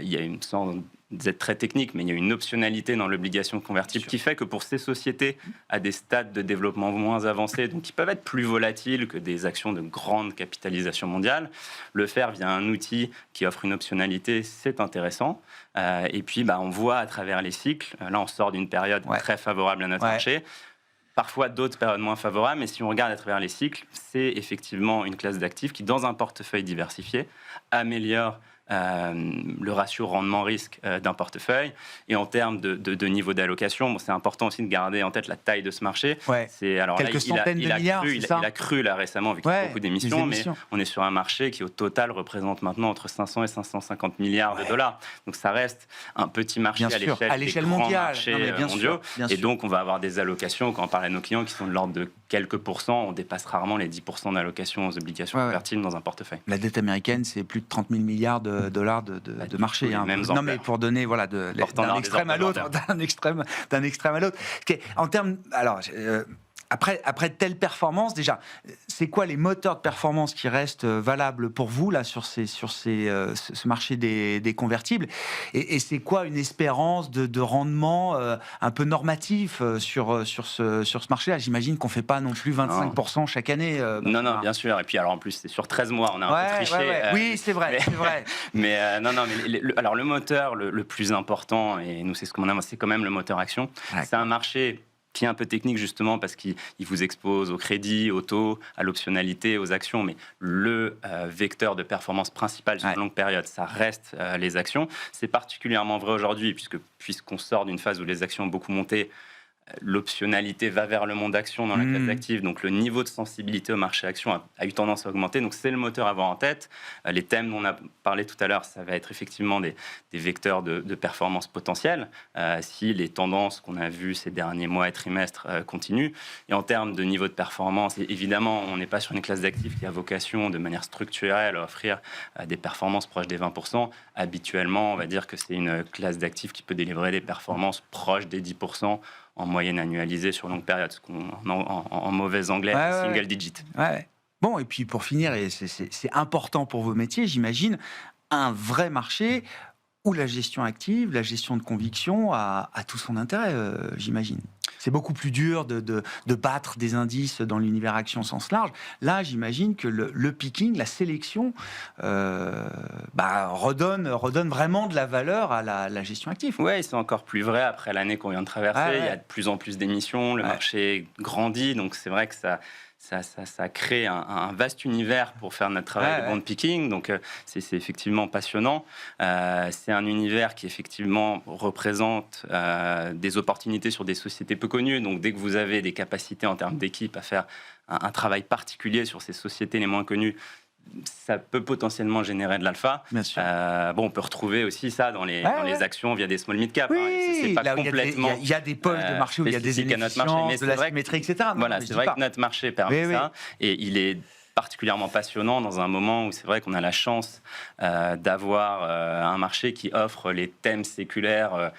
il y a une sorte d'être très technique, mais il y a une optionnalité dans l'obligation convertible qui fait que pour ces sociétés à des stades de développement moins avancés, donc qui peuvent être plus volatiles que des actions de grande capitalisation mondiale, le faire via un outil qui offre une optionnalité, c'est intéressant. Et puis, on voit à travers les cycles, là on sort d'une période très favorable à notre marché, parfois d'autres périodes moins favorables, mais si on regarde à travers les cycles, c'est effectivement une classe d'actifs qui, dans un portefeuille diversifié, améliore le ratio rendement-risque d'un portefeuille. Et en termes de niveau d'allocation, c'est important aussi de garder en tête la taille de ce marché. Alors quelques centaines de milliards, il a cru là récemment avec beaucoup d'émissions, mais on est sur un marché qui au total représente maintenant entre 500 et 550 milliards de dollars. Donc ça reste un petit marché à l'échelle mondiale, marchés mondiaux. Et donc on va avoir des allocations, quand on parle à nos clients, qui sont de l'ordre de quelques pourcents. On dépasse rarement les 10% d'allocation aux obligations convertibles dans un portefeuille. La dette américaine, c'est plus de 30 000 milliards de dollars de marché. Non, mais pour donner d'un extrême à l'autre, d'un extrême à l'autre. En termes, alors. Après telle performance, déjà, c'est quoi les moteurs de performance qui restent valables pour vous là sur ce marché des convertibles, et c'est quoi une espérance de rendement un peu normatif sur ce marché-là? J'imagine qu'on fait pas non plus 25% chaque année. Non, bien sûr. Et puis alors en plus c'est sur 13 mois, on a un peu triché. Oui, c'est vrai. Mais alors le moteur le plus important, et nous c'est ce qu'on a, c'est quand même le moteur action. C'est un marché qui est un peu technique justement parce qu'il vous expose au crédit, au taux, à l'optionnalité, aux actions, mais le vecteur de performance principal sur une longue période, ça reste les actions. C'est particulièrement vrai aujourd'hui puisqu'on sort d'une phase où les actions ont beaucoup monté. L'optionnalité va vers le monde action dans la classe d'actifs, donc le niveau de sensibilité au marché action a eu tendance à augmenter, donc c'est le moteur à avoir en tête. Les thèmes dont on a parlé tout à l'heure, ça va être effectivement des vecteurs de performance potentielle, si les tendances qu'on a vues ces derniers mois et trimestres continuent. Et en termes de niveau de performance, évidemment, on n'est pas sur une classe d'actifs qui a vocation de manière structurelle à offrir des performances proches des 20%. Habituellement, on va dire que c'est une classe d'actifs qui peut délivrer des performances proches des 10%, en moyenne annualisée sur longue période, ce qu'on en mauvais anglais, single digit. Bon, et puis pour finir, et c'est important pour vos métiers, j'imagine, un vrai marché où la gestion active, la gestion de conviction a tout son intérêt, j'imagine. C'est beaucoup plus dur de battre des indices dans l'univers action sens large. Là, j'imagine que le picking, la sélection, redonne vraiment de la valeur à la gestion active. Oui, c'est encore plus vrai après l'année qu'on vient de traverser. Il y a de plus en plus d'émissions, le marché grandit, donc c'est vrai que ça crée un vaste univers pour faire notre travail de bond picking. Donc, c'est effectivement passionnant. C'est un univers qui, effectivement, représente des opportunités sur des sociétés peu connues. Donc, dès que vous avez des capacités en termes d'équipe à faire un travail particulier sur ces sociétés les moins connues, ça peut potentiellement générer de l'alpha. Bien sûr. On peut retrouver aussi ça dans les actions via des small mid-cap. Oui, c'est pas complètement. Il y a des pôles de marché où il y a des inefficiences, de l'asymétrie, etc. C'est vrai que notre marché permet ça. Et il est particulièrement passionnant dans un moment où c'est vrai qu'on a la chance d'avoir un marché qui offre les thèmes séculaires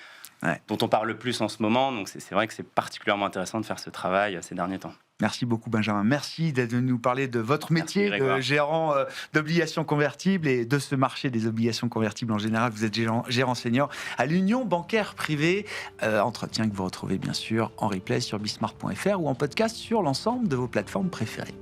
dont on parle le plus en ce moment. Donc c'est vrai que c'est particulièrement intéressant de faire ce travail ces derniers temps. Merci beaucoup Benjamin. Merci d'être venu nous parler de votre métier de gérant d'obligations convertibles et de ce marché des obligations convertibles en général. Vous êtes gérant senior à l'Union bancaire privée. Entretien que vous retrouvez bien sûr en replay sur bismart.fr ou en podcast sur l'ensemble de vos plateformes préférées.